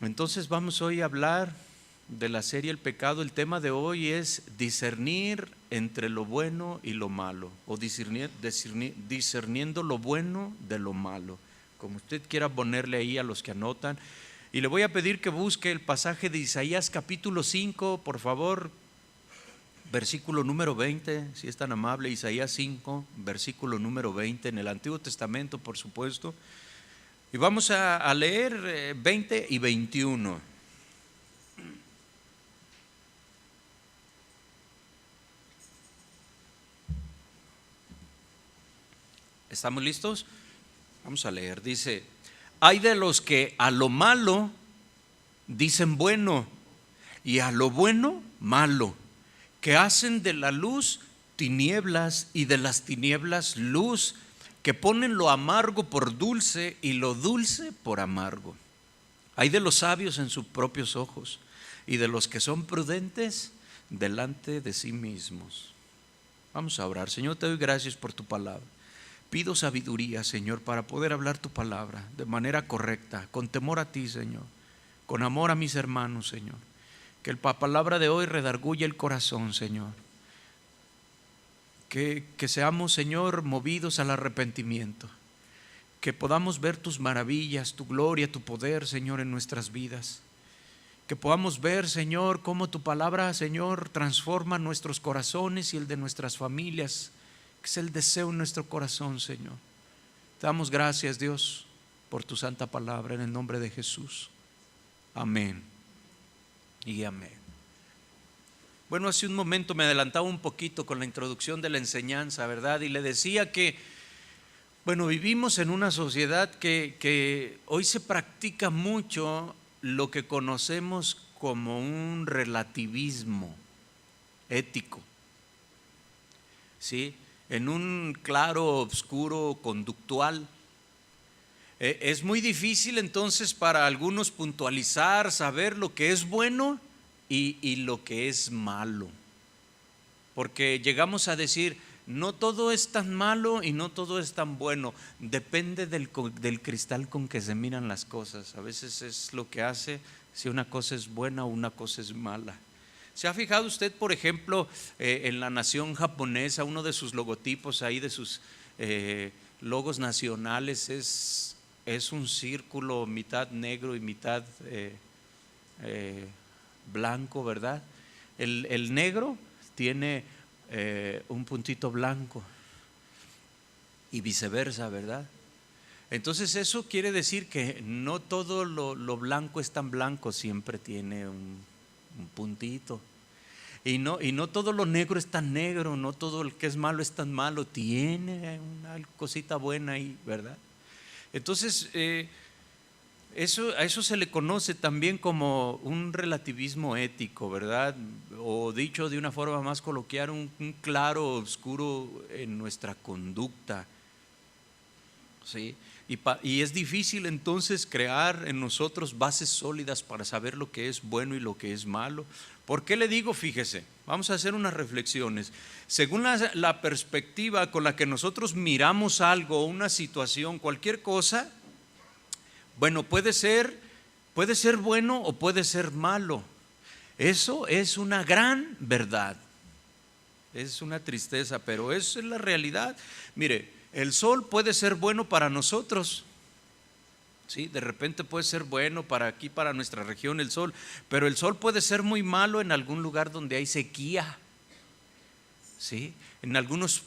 Entonces vamos hoy a hablar de la serie El Pecado. El tema de hoy es discernir entre lo bueno y lo malo, o discerniendo lo bueno de lo malo, como usted quiera ponerle ahí a los que anotan. Y le voy a pedir que busque el pasaje de Isaías capítulo 5, por favor, versículo número 20, si es tan amable. Isaías 5, versículo número 20, en el Antiguo Testamento, por supuesto. Y vamos a leer 20 y 21. ¿Estamos listos? Vamos a leer. Dice: hay de los que a lo malo dicen bueno, y a lo bueno malo, que hacen de la luz tinieblas y de las tinieblas luz, que ponen lo amargo por dulce y lo dulce por amargo. Hay de los sabios en sus propios ojos, y de los que son prudentes delante de sí mismos. Vamos a orar. Señor, te doy gracias por tu palabra. Pido sabiduría, Señor, para poder hablar tu palabra de manera correcta, con temor a ti, Señor, con amor a mis hermanos, Señor. Que la palabra de hoy redarguya el corazón, Señor. Que seamos, Señor, movidos al arrepentimiento. Que podamos ver tus maravillas, tu gloria, tu poder, Señor, en nuestras vidas. Que podamos ver, Señor, cómo tu palabra, Señor, transforma nuestros corazones y el de nuestras familias, que es el deseo en nuestro corazón, Señor. Te damos gracias, Dios, por tu santa palabra, en el nombre de Jesús. Amén y amén. Bueno, hace un momento me adelantaba un poquito con la introducción de la enseñanza, ¿verdad? Y le decía que, bueno, vivimos en una sociedad que hoy se practica mucho lo que conocemos como un relativismo ético, ¿sí? En un claro oscuro conductual. Es muy difícil entonces para algunos puntualizar, saber lo que es bueno y lo que es malo, porque llegamos a decir: no todo es tan malo y no todo es tan bueno. Depende del cristal con que se miran las cosas. A veces es lo que hace si una cosa es buena o una cosa es mala. ¿Se ha fijado usted, por ejemplo, en la nación japonesa, uno de sus logotipos ahí, de sus logos nacionales, es un círculo mitad negro y mitad blanco, ¿verdad? El negro tiene un puntito blanco y viceversa, ¿verdad? Entonces eso quiere decir que no todo lo blanco es tan blanco, siempre tiene un puntito. Y no todo lo negro es tan negro, no todo lo que es malo es tan malo, tiene una cosita buena ahí, ¿verdad? Entonces a eso se le conoce también como un relativismo ético, ¿verdad? O dicho de una forma más coloquial, un claro oscuro en nuestra conducta, ¿sí? Y es difícil entonces crear en nosotros bases sólidas para saber lo que es bueno y lo que es malo. ¿Por qué le digo? Fíjese, vamos a hacer unas reflexiones. Según la perspectiva con la que nosotros miramos algo, una situación, cualquier cosa, bueno, puede ser bueno o puede ser malo. Eso es una gran verdad. Es una tristeza, pero eso es la realidad. Mire, el sol puede ser bueno para nosotros, ¿sí? De repente puede ser bueno para aquí, para nuestra región, el sol, pero el sol puede ser muy malo en algún lugar donde hay sequía, ¿sí? En algunos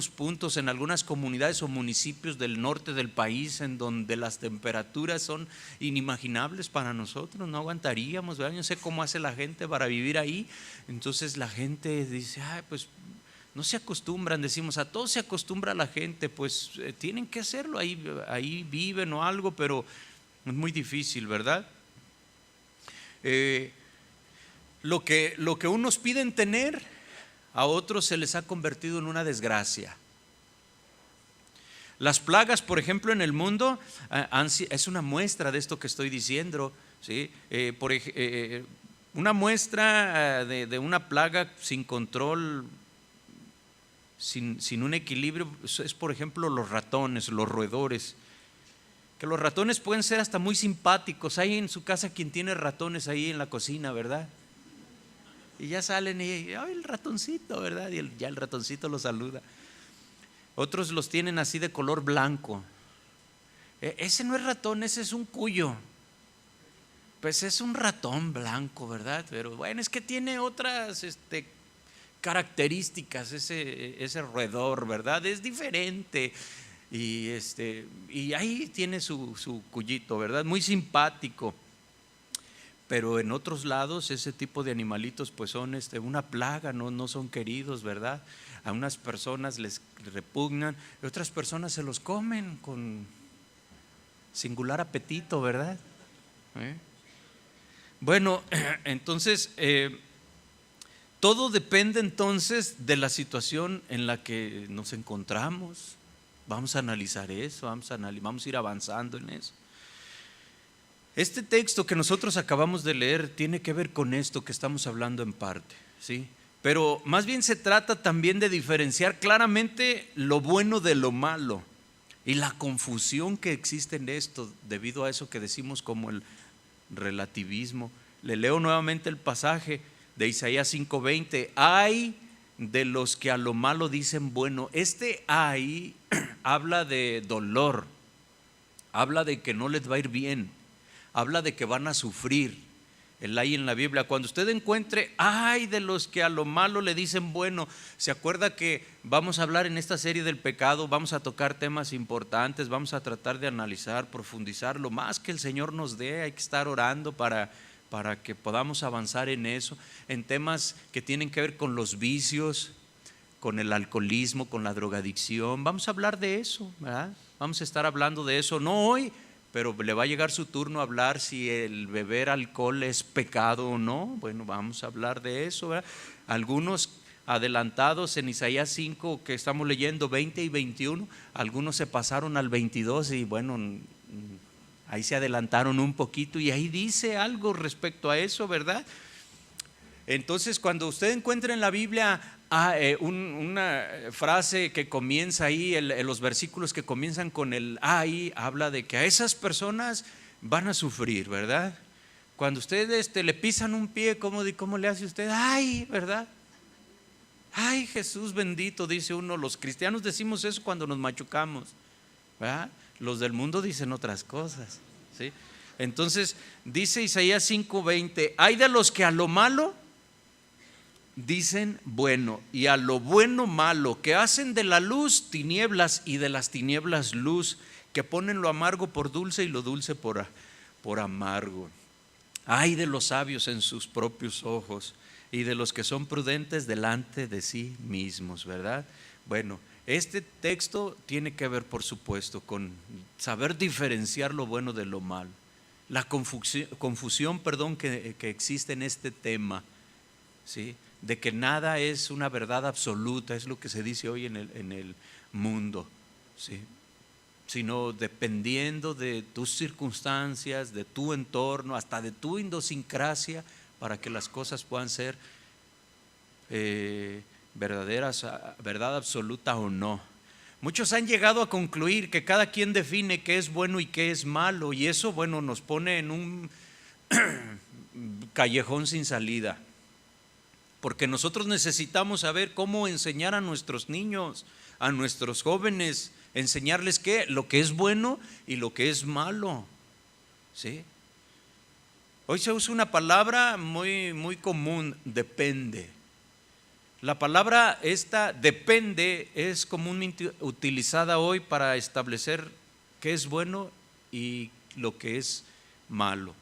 puntos, en algunas comunidades o municipios del norte del país, en donde las temperaturas son inimaginables para nosotros, no aguantaríamos, ¿verdad? Yo no sé cómo hace la gente para vivir ahí. Entonces la gente dice: ay, pues no se acostumbran, decimos, a todo se acostumbra la gente, pues tienen que hacerlo, ahí viven o algo, pero es muy difícil, ¿verdad? Lo que unos piden tener, a otros se les ha convertido en una desgracia. Las plagas, por ejemplo, en el mundo es una muestra de esto que estoy diciendo, ¿sí? Una muestra de una plaga sin control, sin un equilibrio, es por ejemplo los ratones, los roedores, que los ratones pueden ser hasta muy simpáticos. Hay en su casa quien tiene ratones ahí en la cocina, ¿verdad? Y ya salen y ¡ay, el ratoncito!, ¿verdad? Y ya el ratoncito los saluda. Otros los tienen así de color blanco. Ese no es ratón, ese es un cuyo. Pues es un ratón blanco, ¿verdad? Pero bueno, es que tiene otras características ese roedor, ¿verdad? Es diferente. Y ahí tiene su cuyito, ¿verdad? Muy simpático. Pero en otros lados ese tipo de animalitos pues son una plaga, no son queridos, ¿verdad? A unas personas les repugnan y otras personas se los comen con singular apetito, ¿verdad? Bueno, entonces todo depende entonces de la situación en la que nos encontramos. Vamos a analizar eso, vamos a ir avanzando en eso. Este texto que nosotros acabamos de leer tiene que ver con esto que estamos hablando en parte, ¿sí? Pero más bien se trata también de diferenciar claramente lo bueno de lo malo y la confusión que existe en esto debido a eso que decimos como el relativismo. Le leo nuevamente el pasaje de Isaías 5:20. Ay de los que a lo malo dicen bueno. Ay habla de dolor, habla de que no les va a ir bien, habla de que van a sufrir. El ay en la Biblia, cuando usted encuentre ay de los que a lo malo le dicen bueno, se acuerda que vamos a hablar en esta serie del pecado, vamos a tocar temas importantes, vamos a tratar de analizar, profundizar lo más que el Señor nos dé. Hay que estar orando para que podamos avanzar en eso, en temas que tienen que ver con los vicios, con el alcoholismo, con la drogadicción. Vamos a hablar de eso, ¿verdad? Vamos a estar hablando de eso, no hoy, pero le va a llegar su turno a hablar si el beber alcohol es pecado o no. Bueno, vamos a hablar de eso, ¿verdad? Algunos adelantados en Isaías 5 que estamos leyendo 20 y 21, algunos se pasaron al 22 y bueno, ahí se adelantaron un poquito y ahí dice algo respecto a eso, ¿verdad? Entonces cuando usted encuentra en la Biblia una frase que comienza ahí, los versículos que comienzan con el ay, habla de que a esas personas van a sufrir, ¿verdad? Cuando usted le pisan un pie, ¿cómo le hace usted? Ay, ¿verdad? Ay, Jesús bendito, dice uno. Los cristianos decimos eso cuando nos machucamos, ¿verdad? Los del mundo dicen otras cosas, ¿sí? Entonces dice Isaías 5:20, hay de los que a lo malo dicen bueno y a lo bueno malo, que hacen de la luz tinieblas y de las tinieblas luz, que ponen lo amargo por dulce y lo dulce por amargo. Ay de los sabios en sus propios ojos y de los que son prudentes delante de sí mismos, ¿verdad? Bueno, este texto tiene que ver, por supuesto, con saber diferenciar lo bueno de lo malo. La confusión que existe en este tema, ¿sí? De que nada es una verdad absoluta, es lo que se dice hoy en el mundo, ¿sí? Sino dependiendo de tus circunstancias, de tu entorno, hasta de tu idiosincrasia, para que las cosas puedan ser verdaderas, verdad absoluta o no. Muchos han llegado a concluir que cada quien define qué es bueno y qué es malo, y eso, bueno, nos pone en un callejón sin salida, porque nosotros necesitamos saber cómo enseñar a nuestros niños, a nuestros jóvenes, enseñarles lo que es bueno y lo que es malo, ¿sí? Hoy se usa una palabra muy, muy común, depende. La palabra depende es comúnmente utilizada hoy para establecer qué es bueno y lo que es malo.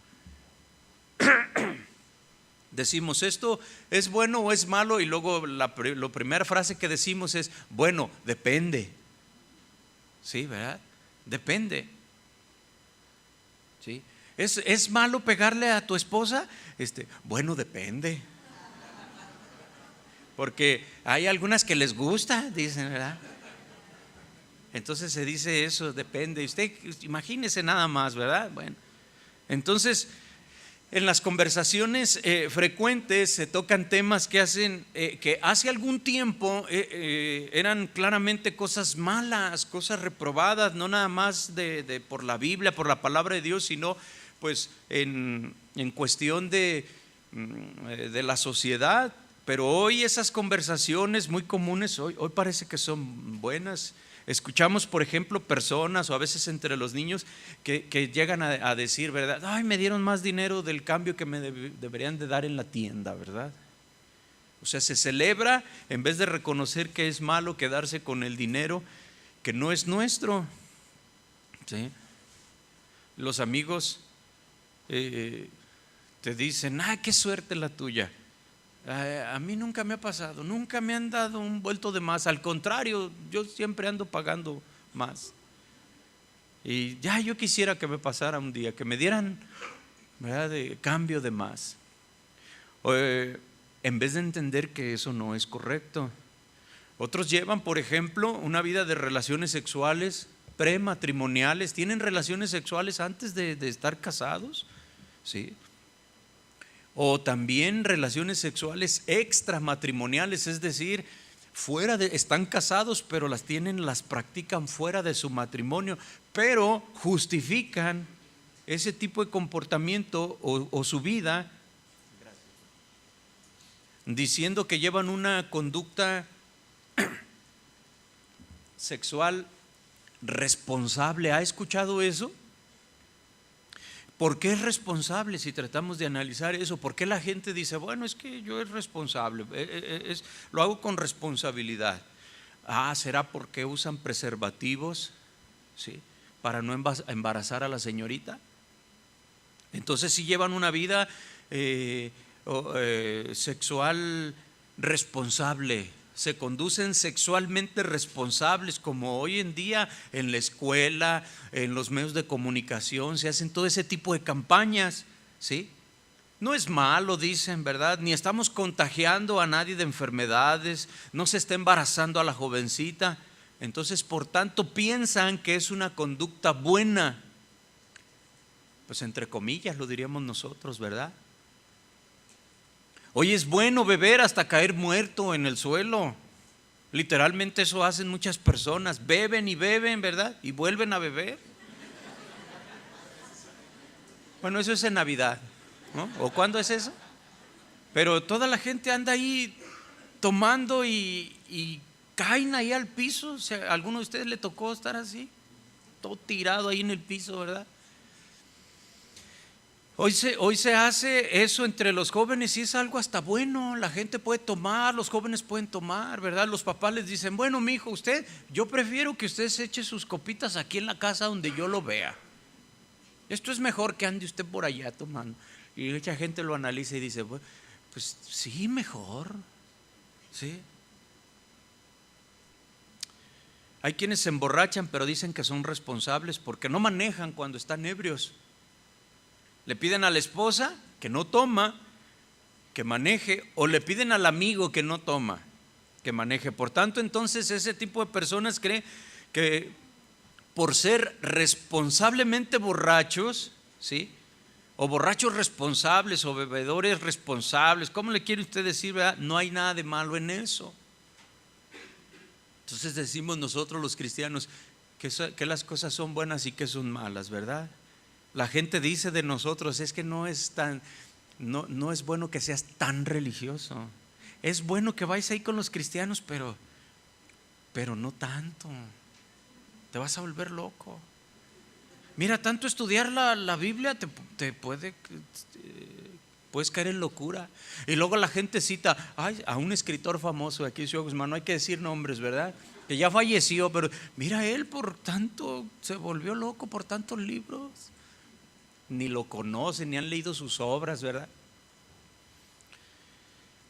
Decimos esto es bueno o es malo y luego la primera frase que decimos es bueno, depende. Sí, ¿verdad? Depende. ¿Sí? ¿Es malo pegarle a tu esposa? Bueno, depende. Porque hay algunas que les gusta, dicen, ¿verdad? Entonces se dice eso, depende. Usted imagínese nada más, ¿verdad? Bueno, entonces en las conversaciones frecuentes se tocan temas que hace algún tiempo eran claramente cosas malas, cosas reprobadas, no nada más por la Biblia, por la palabra de Dios, sino pues en cuestión de la sociedad. Pero hoy esas conversaciones muy comunes, hoy parece que son buenas. Escuchamos, por ejemplo, personas o a veces entre los niños que llegan a decir, ¿verdad? Ay, me dieron más dinero del cambio que me deberían de dar en la tienda, ¿verdad? O sea, se celebra en vez de reconocer que es malo quedarse con el dinero que no es nuestro, ¿sí? Los amigos te dicen, ay, qué suerte la tuya. A mí nunca me ha pasado, nunca me han dado un vuelto de más, al contrario, yo siempre ando pagando más. Y ya yo quisiera que me pasara un día, que me dieran, ¿verdad?, de cambio de más. En vez de entender que eso no es correcto. Otros llevan, por ejemplo, una vida de relaciones sexuales prematrimoniales, tienen relaciones sexuales antes de estar casados, ¿sí? O también relaciones sexuales extramatrimoniales, es decir, están casados pero las practican fuera de su matrimonio, pero justifican ese tipo de comportamiento o su vida diciendo que llevan una conducta sexual responsable. ¿Ha escuchado eso? ¿Por qué es responsable si tratamos de analizar eso? ¿Por qué la gente dice, bueno, es que yo es responsable, lo hago con responsabilidad? ¿Será porque usan preservativos, ¿sí?, para no embarazar a la señorita? Entonces sí llevan una vida sexual responsable, se conducen sexualmente responsables, como hoy en día en la escuela, en los medios de comunicación se hacen todo ese tipo de campañas, ¿sí? No es malo, dicen, ¿verdad? Ni estamos contagiando a nadie de enfermedades, no se está embarazando a la jovencita. Entonces, por tanto, piensan que es una conducta buena, pues entre comillas lo diríamos nosotros, ¿verdad? Hoy es bueno beber hasta caer muerto en el suelo. Literalmente eso hacen muchas personas, beben y beben, ¿verdad? Y vuelven a beber. Bueno, eso es en Navidad, ¿no? ¿O cuándo es eso? Pero toda la gente anda ahí tomando y caen ahí al piso. O sea, ¿a alguno de ustedes le tocó estar así? Todo tirado ahí en el piso, ¿verdad? Hoy se hace eso entre los jóvenes y es algo hasta bueno. La gente puede tomar, los jóvenes pueden tomar, ¿verdad? Los papás les dicen, bueno, mi hijo, yo prefiero que usted se eche sus copitas aquí en la casa donde yo lo vea. Esto es mejor que ande usted por allá tomando. Y mucha gente lo analiza y dice, pues sí, mejor, ¿sí? Hay quienes se emborrachan pero dicen que son responsables porque no manejan cuando están ebrios. Le piden a la esposa que no toma, que maneje, o le piden al amigo que no toma, que maneje. Por tanto, entonces ese tipo de personas cree que por ser responsablemente borrachos, ¿sí?, o borrachos responsables o bebedores responsables, ¿cómo le quiere usted decir, verdad? No hay nada de malo en eso. Entonces decimos nosotros los cristianos que las cosas son buenas y que son malas, ¿verdad? La gente dice de nosotros, es que no es bueno que seas tan religioso. Es bueno que vayas ahí con los cristianos, pero no tanto. Te vas a volver loco. Mira, tanto estudiar la Biblia te puedes caer en locura. Y luego la gente cita a un escritor famoso aquí en Ciudad Guzmán, no hay que decir nombres, ¿verdad?, que ya falleció, pero mira, él por tanto se volvió loco por tantos libros. Ni lo conocen, ni han leído sus obras, ¿verdad?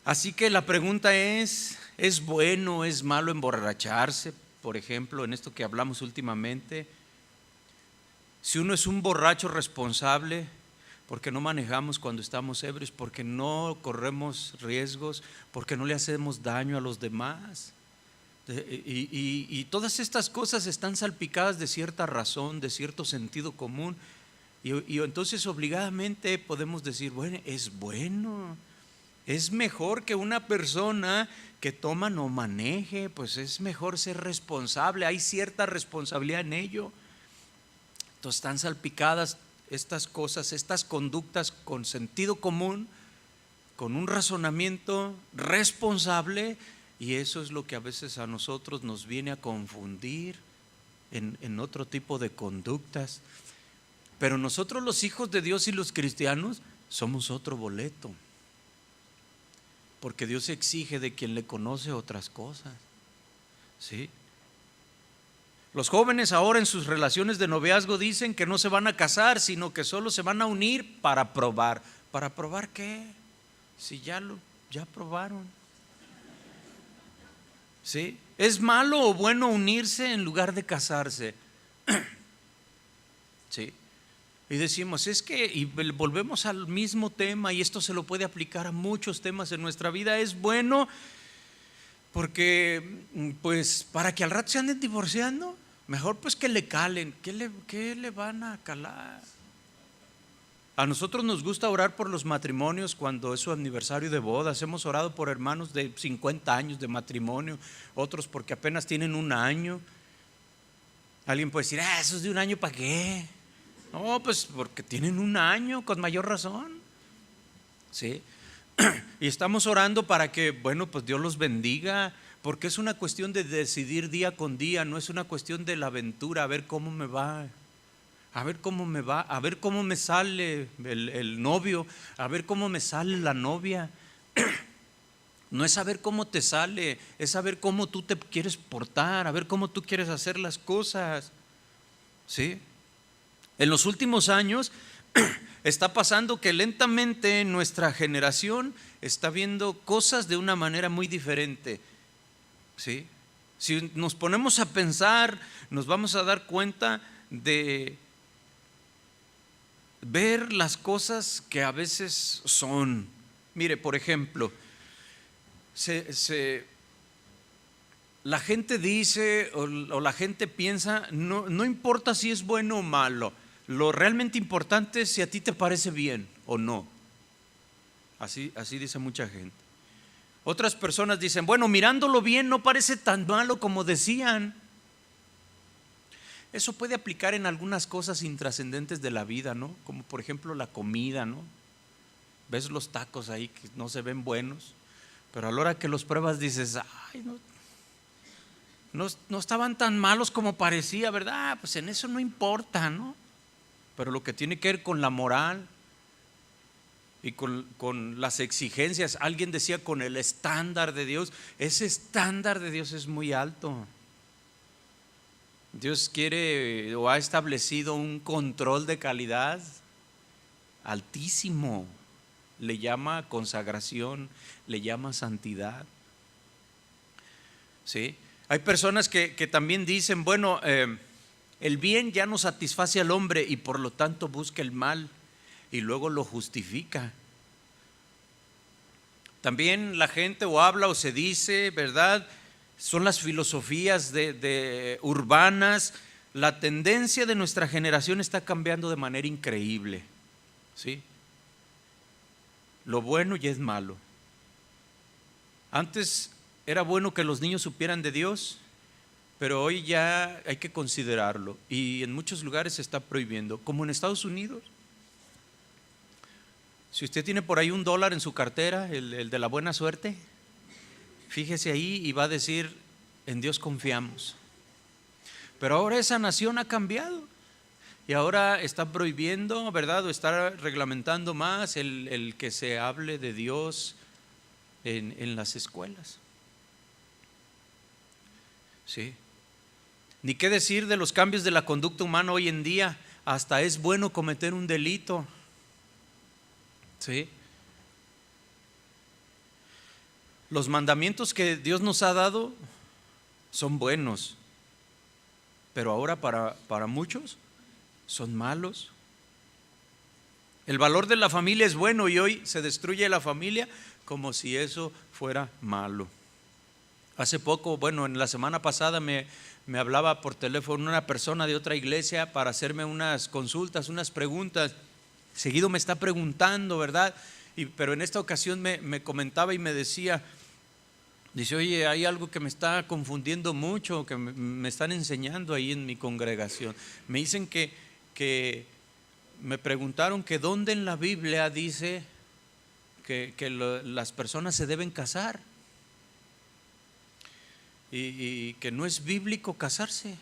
Así que la pregunta ¿es bueno, es malo emborracharse? Por ejemplo, en esto que hablamos últimamente, si uno es un borracho responsable, porque no manejamos cuando estamos ebrios, porque no corremos riesgos, porque no le hacemos daño a los demás. Y todas estas cosas están salpicadas de cierta razón, de cierto sentido común. Y entonces obligadamente podemos decir, bueno, es bueno. Es mejor que una persona que toma no maneje, pues es mejor ser responsable, hay cierta responsabilidad en ello. Entonces están salpicadas estas cosas, estas conductas con sentido común, con un razonamiento responsable, y eso es lo que a veces a nosotros nos viene a confundir en otro tipo de conductas. Pero nosotros, los hijos de Dios y los cristianos, somos otro boleto, porque Dios exige de quien le conoce otras cosas, ¿sí? Los jóvenes ahora en sus relaciones de noviazgo dicen que no se van a casar, sino que solo se van a unir para probar. ¿Para probar qué? Si ya probaron. ¿Sí? ¿Es malo o bueno unirse en lugar de casarse? ¿Sí? Y decimos, es que, y volvemos al mismo tema, y esto se lo puede aplicar a muchos temas en nuestra vida. Es bueno porque, pues, para que al rato se anden divorciando, mejor pues que le calen. ¿Qué le van a calar? A nosotros nos gusta orar por los matrimonios cuando es su aniversario de bodas. Hemos orado por hermanos de 50 años de matrimonio, otros porque apenas tienen un año. Alguien puede decir, eso es de un año, ¿para qué? No, pues porque tienen un año, con mayor razón. ¿Sí? Y estamos orando para que, bueno, pues Dios los bendiga, porque es una cuestión de decidir día con día, no es una cuestión de la aventura, a ver cómo me va, a ver cómo me va, a ver cómo me sale el novio, a ver cómo me sale la novia. No es saber cómo te sale, es saber cómo tú te quieres portar, a ver cómo tú quieres hacer las cosas. ¿Sí? En los últimos años está pasando que lentamente nuestra generación está viendo cosas de una manera muy diferente. ¿Sí? Si nos ponemos a pensar, nos vamos a dar cuenta de ver las cosas que a veces son. Mire, por ejemplo, la gente dice o la gente piensa, no importa si es bueno o malo, lo realmente importante es si a ti te parece bien o no. Así dice mucha gente. Otras personas dicen, bueno, mirándolo bien no parece tan malo como decían. Eso puede aplicar en algunas cosas intrascendentes de la vida, ¿no? Como por ejemplo la comida, ¿no? Ves los tacos ahí que no se ven buenos, pero a la hora que los pruebas dices, ay, no estaban tan malos como parecía, ¿verdad? Pues en eso no importa, ¿no? Pero lo que tiene que ver con la moral y con las exigencias, alguien decía con el estándar de Dios, ese estándar de Dios es muy alto. Dios quiere o ha establecido un control de calidad altísimo, le llama consagración, le llama santidad. ¿Sí? Hay personas que también dicen, bueno, el bien ya no satisface al hombre y por lo tanto busca el mal y luego lo justifica. También la gente o habla o se dice, ¿verdad? Son las filosofías de urbanas. La tendencia de nuestra generación está cambiando de manera increíble. ¿Sí? Lo bueno ya es malo. Antes era bueno que los niños supieran de Dios, pero hoy ya hay que considerarlo y en muchos lugares se está prohibiendo, como en Estados Unidos. Si usted tiene por ahí $1 en su cartera, el de la buena suerte, fíjese ahí y va a decir, en Dios confiamos. Pero ahora esa nación ha cambiado y ahora está prohibiendo, ¿verdad? O está reglamentando más el que se hable de Dios en las escuelas. ¿Sí? Ni qué decir de los cambios de la conducta humana hoy en día, hasta es bueno cometer un delito. ¿Sí? Los mandamientos que Dios nos ha dado son buenos, pero ahora para muchos son malos. El valor de la familia es bueno y hoy se destruye la familia como si eso fuera malo. Hace poco, bueno, en la semana pasada me hablaba por teléfono una persona de otra iglesia para hacerme unas consultas, unas preguntas. Seguido me está preguntando, ¿verdad? Pero en esta ocasión me comentaba y me decía, dice, oye, hay algo que me está confundiendo mucho, que me están enseñando ahí en mi congregación. Me dicen que me preguntaron que dónde en la Biblia dice que las personas se deben casar. Y que no es bíblico casarse,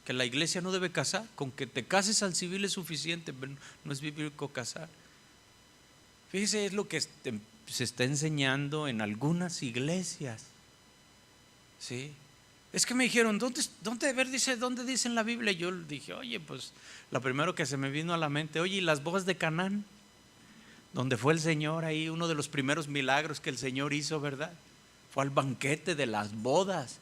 que la iglesia no debe casar, con que te cases al civil es suficiente, pero no es bíblico casar. Fíjese, es lo que se está enseñando en algunas iglesias. ¿Sí? Es que me dijeron, ¿dónde dice en la Biblia? Yo dije, oye, pues lo primero que se me vino a la mente, oye, ¿y las bodas de Canaán? Donde fue el Señor ahí, uno de los primeros milagros que el Señor hizo, ¿verdad? Fue al banquete de las bodas.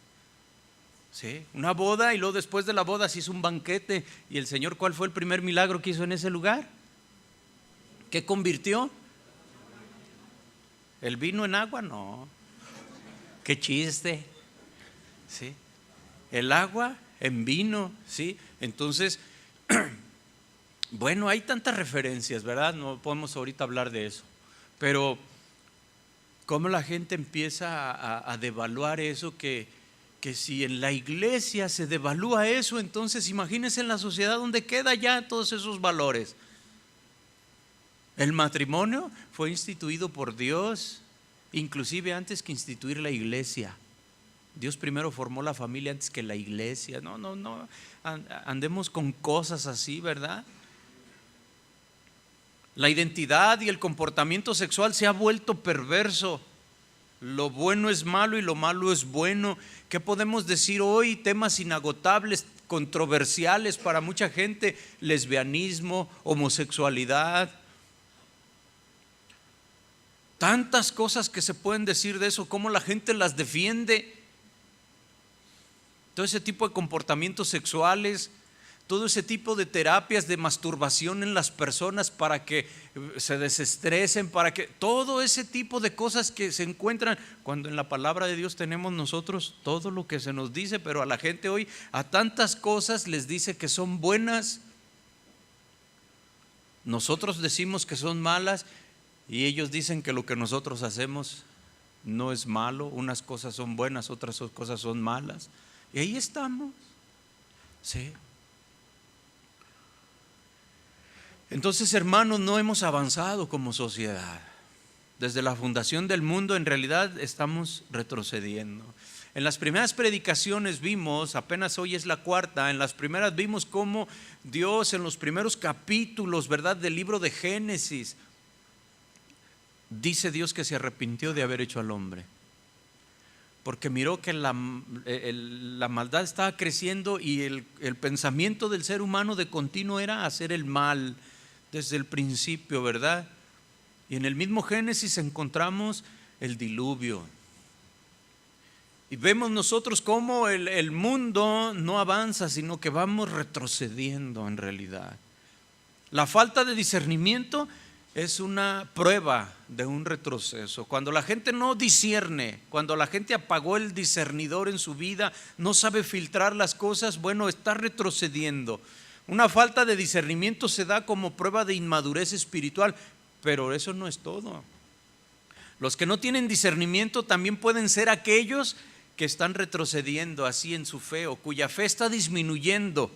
Sí, una boda, y luego después de la boda se hizo un banquete. Y el Señor, ¿cuál fue el primer milagro que hizo en ese lugar? ¿Qué convirtió? ¿El vino en agua? No. Qué chiste. Sí. El agua en vino, ¿sí? Entonces, bueno, hay tantas referencias, ¿verdad? No podemos ahorita hablar de eso. Pero cómo la gente empieza a devaluar eso, que si en la iglesia se devalúa eso, entonces imagínense en la sociedad donde queda ya todos esos valores. El matrimonio fue instituido por Dios, inclusive antes que instituir la iglesia. Dios primero formó la familia antes que la iglesia. No andemos con cosas así, ¿verdad? La identidad y el comportamiento sexual se ha vuelto perverso. Lo bueno es malo y lo malo es bueno. ¿Qué podemos decir hoy? Temas inagotables, controversiales para mucha gente: lesbianismo, homosexualidad. Tantas cosas que se pueden decir de eso, cómo la gente las defiende. Todo ese tipo de comportamientos sexuales, todo ese tipo de terapias de masturbación en las personas para que se desestresen, para que todo ese tipo de cosas que se encuentran, cuando en la palabra de Dios tenemos nosotros todo lo que se nos dice, pero a la gente hoy a tantas cosas les dice que son buenas. Nosotros decimos que son malas y ellos dicen que lo que nosotros hacemos no es malo. Unas cosas son buenas, otras cosas son malas, y ahí estamos. Sí. Entonces, hermanos, no hemos avanzado como sociedad. Desde la fundación del mundo, en realidad, estamos retrocediendo. En las primeras predicaciones vimos, apenas hoy es la cuarta, en las primeras vimos cómo Dios en los primeros capítulos, ¿verdad?, del libro de Génesis, dice Dios que se arrepintió de haber hecho al hombre, porque miró que la maldad estaba creciendo y el pensamiento del ser humano de continuo era hacer el mal desde el principio, ¿verdad? Y en el mismo Génesis encontramos el diluvio. Y vemos nosotros cómo el mundo no avanza, sino que vamos retrocediendo en realidad. La falta de discernimiento es una prueba de un retroceso. Cuando la gente no discierne, cuando la gente apagó el discernidor en su vida, no sabe filtrar las cosas, bueno, está retrocediendo. Una falta de discernimiento se da como prueba de inmadurez espiritual, pero eso no es todo. Los que no tienen discernimiento también pueden ser aquellos que están retrocediendo así en su fe, o cuya fe está disminuyendo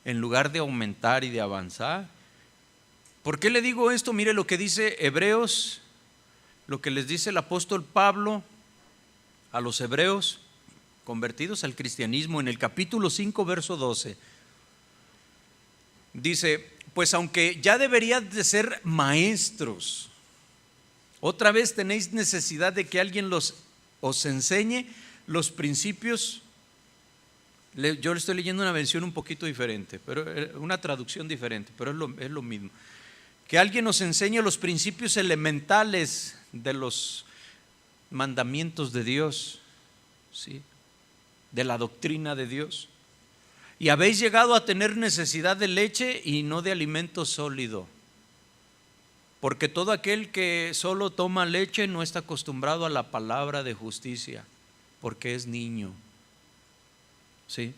en lugar de aumentar y de avanzar. ¿Por qué le digo esto? Mire lo que dice Hebreos, lo que les dice el apóstol Pablo a los hebreos convertidos al cristianismo en el capítulo 5, verso 12. Dice: pues aunque ya deberían de ser maestros, otra vez tenéis necesidad de que alguien os enseñe los principios. Yo le estoy leyendo una versión un poquito diferente, pero una traducción diferente, pero es lo mismo. Que alguien nos enseñe los principios elementales de los mandamientos de Dios, ¿sí?, de la doctrina de Dios. Y habéis llegado a tener necesidad de leche y no de alimento sólido, porque todo aquel que solo toma leche no está acostumbrado a la palabra de justicia, porque es niño. ¿Sí?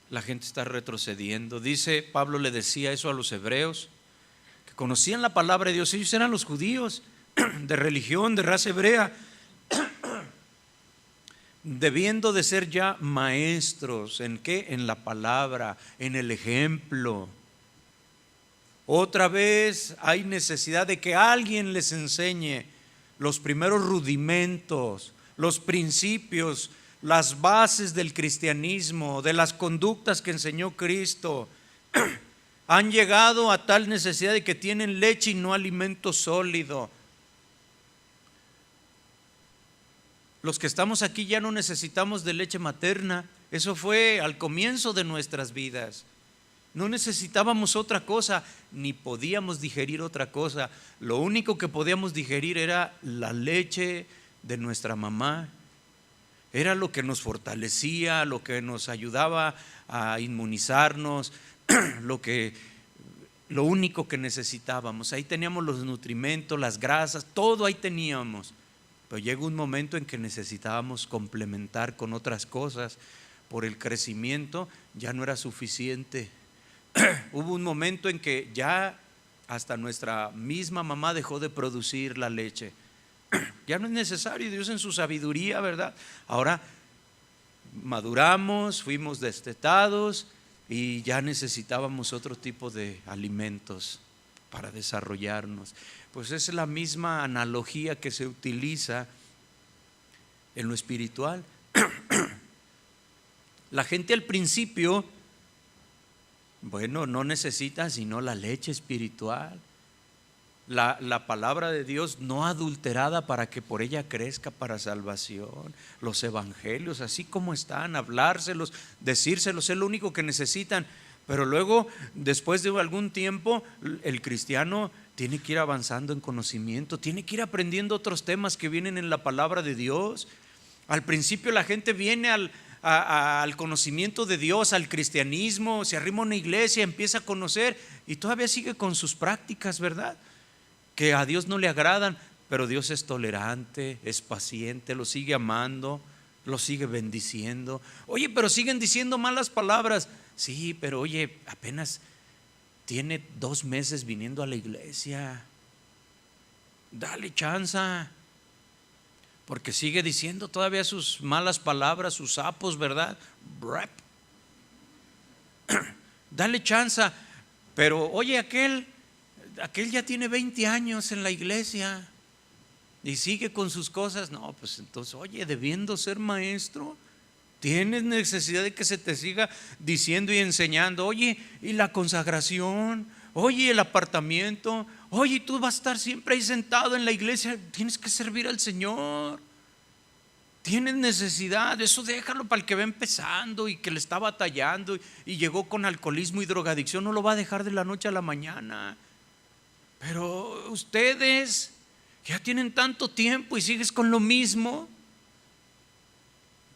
La gente está retrocediendo. Dice, Pablo le decía eso a los hebreos, que conocían la palabra de Dios. Ellos eran los judíos de religión, de raza hebrea, debiendo de ser ya maestros. ¿En qué? En la palabra, en el ejemplo. Otra vez hay necesidad de que alguien les enseñe los primeros rudimentos, los principios, las bases del cristianismo, de las conductas que enseñó Cristo. Han llegado a tal necesidad de que tienen leche y no alimento sólido. Los que estamos aquí ya no necesitamos de leche materna. Eso fue al comienzo de nuestras vidas. No necesitábamos otra cosa, ni podíamos digerir otra cosa. Lo único que podíamos digerir era la leche de nuestra mamá. Era lo que nos fortalecía, lo que nos ayudaba a inmunizarnos, lo único que necesitábamos. Ahí teníamos los nutrimentos, las grasas, todo ahí teníamos. Pero llega un momento en que necesitábamos complementar con otras cosas. Por el crecimiento ya no era suficiente. Hubo un momento en que ya hasta nuestra misma mamá dejó de producir la leche. Ya no es necesario. Dios en su sabiduría, ¿verdad? Ahora maduramos, fuimos destetados y ya necesitábamos otro tipo de alimentos para desarrollarnos. Pues es la misma analogía que se utiliza en lo espiritual. La gente al principio, bueno, no necesita sino la leche espiritual, la palabra de Dios no adulterada para que por ella crezca para salvación. Los evangelios así como están, hablárselos, decírselos, es lo único que necesitan. Pero luego, después de algún tiempo, el cristiano tiene que ir avanzando en conocimiento, tiene que ir aprendiendo otros temas que vienen en la palabra de Dios. Al principio la gente viene al conocimiento de Dios, al cristianismo, se arrima a una iglesia, empieza a conocer y todavía sigue con sus prácticas, ¿verdad? Que a Dios no le agradan, pero Dios es tolerante, es paciente, lo sigue amando, lo sigue bendiciendo. Oye, pero siguen diciendo malas palabras. Sí, pero oye, apenas tiene 2 meses viniendo a la iglesia. Dale chance, porque sigue diciendo todavía sus malas palabras, sus sapos, ¿verdad? Dale chance. Pero oye, aquel ya tiene 20 años en la iglesia y sigue con sus cosas. No, pues entonces, oye, debiendo ser maestro, tienes necesidad de que se te siga diciendo y enseñando. Oye, y la consagración, oye, el apartamiento, oye, tú vas a estar siempre ahí sentado en la iglesia, tienes que servir al Señor. Tienes necesidad, eso déjalo para el que va empezando y que le está batallando y llegó con alcoholismo y drogadicción, no lo va a dejar de la noche a la mañana. Pero ustedes ya tienen tanto tiempo y sigues con lo mismo.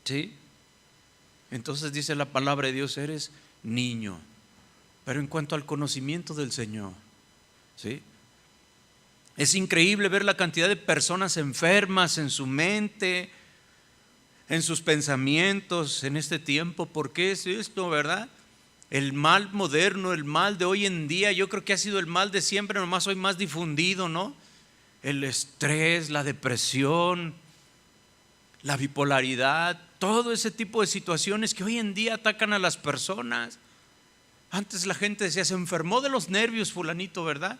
¿Sí? Entonces dice la palabra de Dios, eres niño. Pero en cuanto al conocimiento del Señor, ¿sí? Es increíble ver la cantidad de personas enfermas en su mente, en sus pensamientos en este tiempo. ¿Por qué es esto, verdad? El mal moderno, el mal de hoy en día, yo creo que ha sido el mal de siempre, nomás hoy más difundido, ¿no? El estrés, la depresión, la bipolaridad, todo ese tipo de situaciones que hoy en día atacan a las personas. Antes la gente decía, se enfermó de los nervios fulanito, ¿verdad?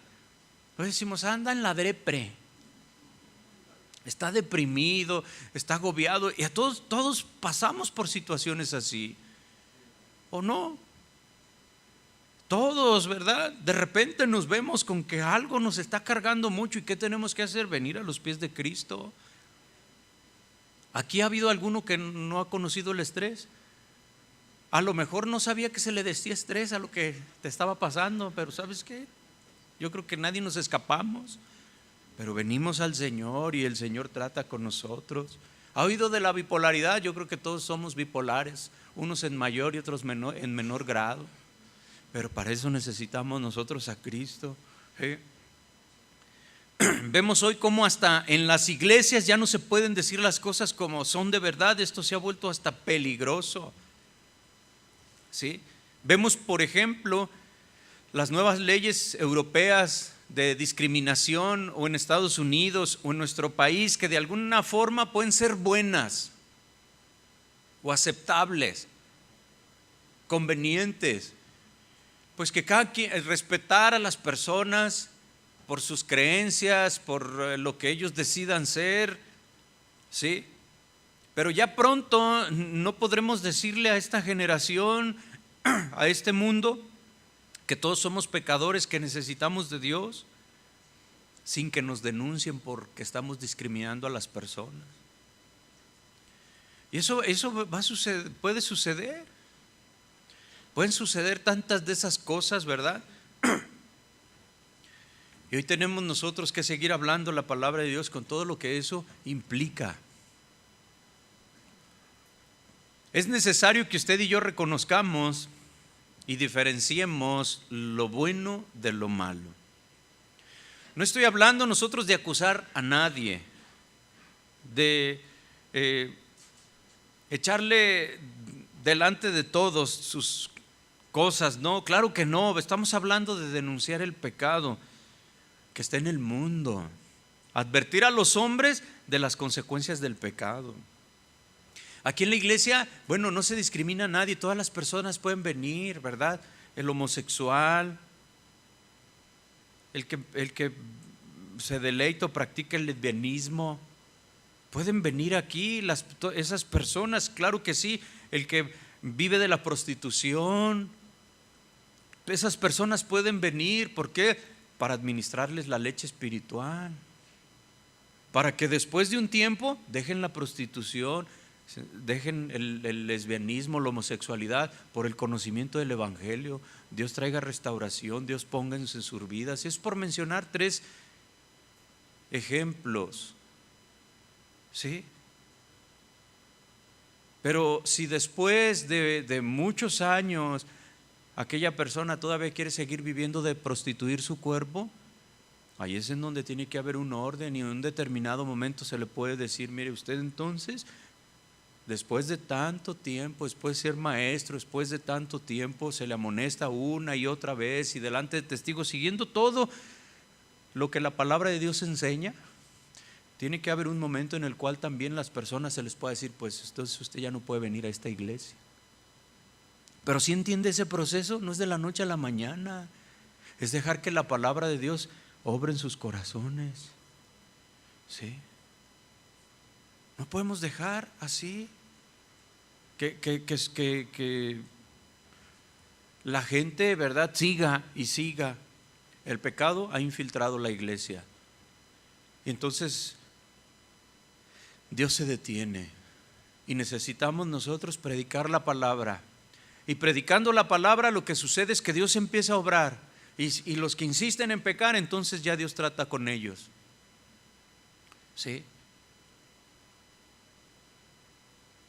Hoy decimos, anda en la depre, está deprimido, está agobiado. Y a todos pasamos por situaciones así, ¿o no? Todos, ¿verdad? De repente nos vemos con que algo nos está cargando mucho. ¿Y qué tenemos que hacer? Venir a los pies de Cristo. ¿Aquí ha habido alguno que no ha conocido el estrés? A lo mejor no sabía que se le decía estrés a lo que te estaba pasando, pero ¿sabes qué? Yo creo que nadie nos escapamos, pero venimos al Señor y el Señor trata con nosotros. ¿Ha oído de la bipolaridad? Yo creo que todos somos bipolares, unos en mayor y otros en menor grado. Pero para eso necesitamos nosotros a Cristo. Vemos hoy cómo hasta en las iglesias ya no se pueden decir las cosas como son de verdad. Esto se ha vuelto hasta peligroso, ¿sí? Vemos, por ejemplo, las nuevas leyes europeas de discriminación, o en Estados Unidos o en nuestro país, que de alguna forma pueden ser buenas o aceptables, convenientes, pues que cada quien respetar a las personas por sus creencias, por lo que ellos decidan ser, ¿sí? Pero ya pronto no podremos decirle a esta generación, a este mundo, que todos somos pecadores, que necesitamos de Dios, sin que nos denuncien porque estamos discriminando a las personas. Y eso va a suceder, puede suceder. Pueden suceder tantas de esas cosas, ¿verdad? Y hoy tenemos nosotros que seguir hablando la palabra de Dios con todo lo que eso implica. Es necesario que usted y yo reconozcamos y diferenciemos lo bueno de lo malo. No estoy hablando nosotros de acusar a nadie, de echarle delante de todos sus cosas, no, claro que no. Estamos hablando de denunciar el pecado que está en el mundo, advertir a los hombres de las consecuencias del pecado. Aquí en la iglesia, bueno, no se discrimina a nadie, todas las personas pueden venir, ¿verdad? El homosexual, el que se deleita o practica el lesbianismo, pueden venir aquí, esas personas, claro que sí. El que vive de la prostitución, esas personas pueden venir. ¿Por qué? Para administrarles la leche espiritual, para que después de un tiempo dejen la prostitución, dejen el lesbianismo, la homosexualidad, por el conocimiento del evangelio. Dios traiga restauración, Dios ponga en sus vidas. Es por mencionar 3 ejemplos, ¿sí? Pero si después de muchos años aquella persona todavía quiere seguir viviendo de prostituir su cuerpo, ahí es en donde tiene que haber un orden, y en un determinado momento se le puede decir: mire usted, entonces, después de tanto tiempo, después de ser maestro, después de tanto tiempo, se le amonesta una y otra vez y delante de testigos, siguiendo todo lo que la palabra de Dios enseña. Tiene que haber un momento en el cual también las personas se les pueda decir: pues entonces usted ya no puede venir a esta iglesia. Pero si entiende ese proceso, no es de la noche a la mañana, es dejar que la palabra de Dios obre en sus corazones, ¿sí? No podemos dejar así que la gente, ¿verdad?, siga y siga. El pecado ha infiltrado la iglesia, y entonces Dios se detiene, y necesitamos nosotros predicar la palabra. Y predicando la palabra, lo que sucede es que Dios empieza a obrar, y los que insisten en pecar, entonces ya Dios trata con ellos, ¿sí?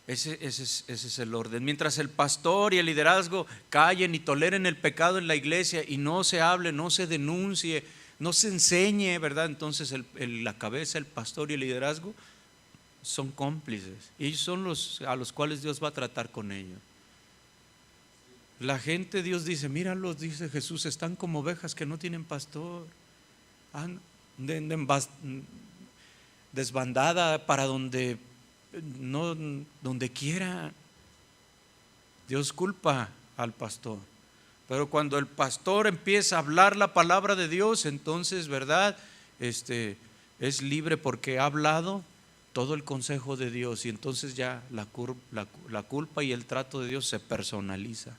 Ese es el orden. Mientras el pastor y el liderazgo callen y toleren el pecado en la iglesia, y no se hable, no se denuncie, no se enseñe, ¿verdad? Entonces la cabeza, el pastor y el liderazgo son cómplices. Ellos son los a los cuales Dios va a tratar con ellos. La gente, Dios dice: míralos, dice Jesús, están como ovejas que no tienen pastor, desbandada para donde quiera. Dios culpa al pastor, pero cuando el pastor empieza a hablar la palabra de Dios, entonces, ¿verdad?, es libre, porque ha hablado todo el consejo de Dios, y entonces ya la culpa y el trato de Dios se personaliza.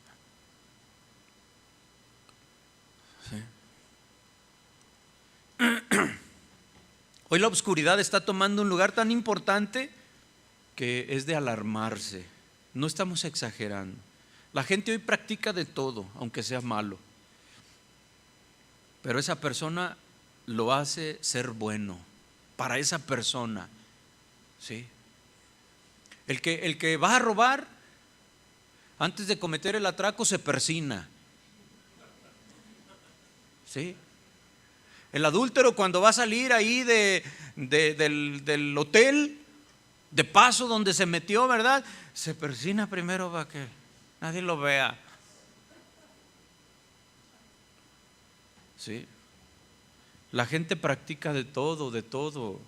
¿Sí? Hoy la oscuridad está tomando un lugar tan importante que es de alarmarse. No estamos exagerando. La gente hoy practica de todo, aunque sea malo, pero esa persona lo hace ser bueno para esa persona, ¿sí? El que va a robar, antes de cometer el atraco, se persina, ¿sí? El adúltero, cuando va a salir ahí del hotel, de paso donde se metió, ¿verdad?, se persina primero para que nadie lo vea. Sí. La gente practica de todo,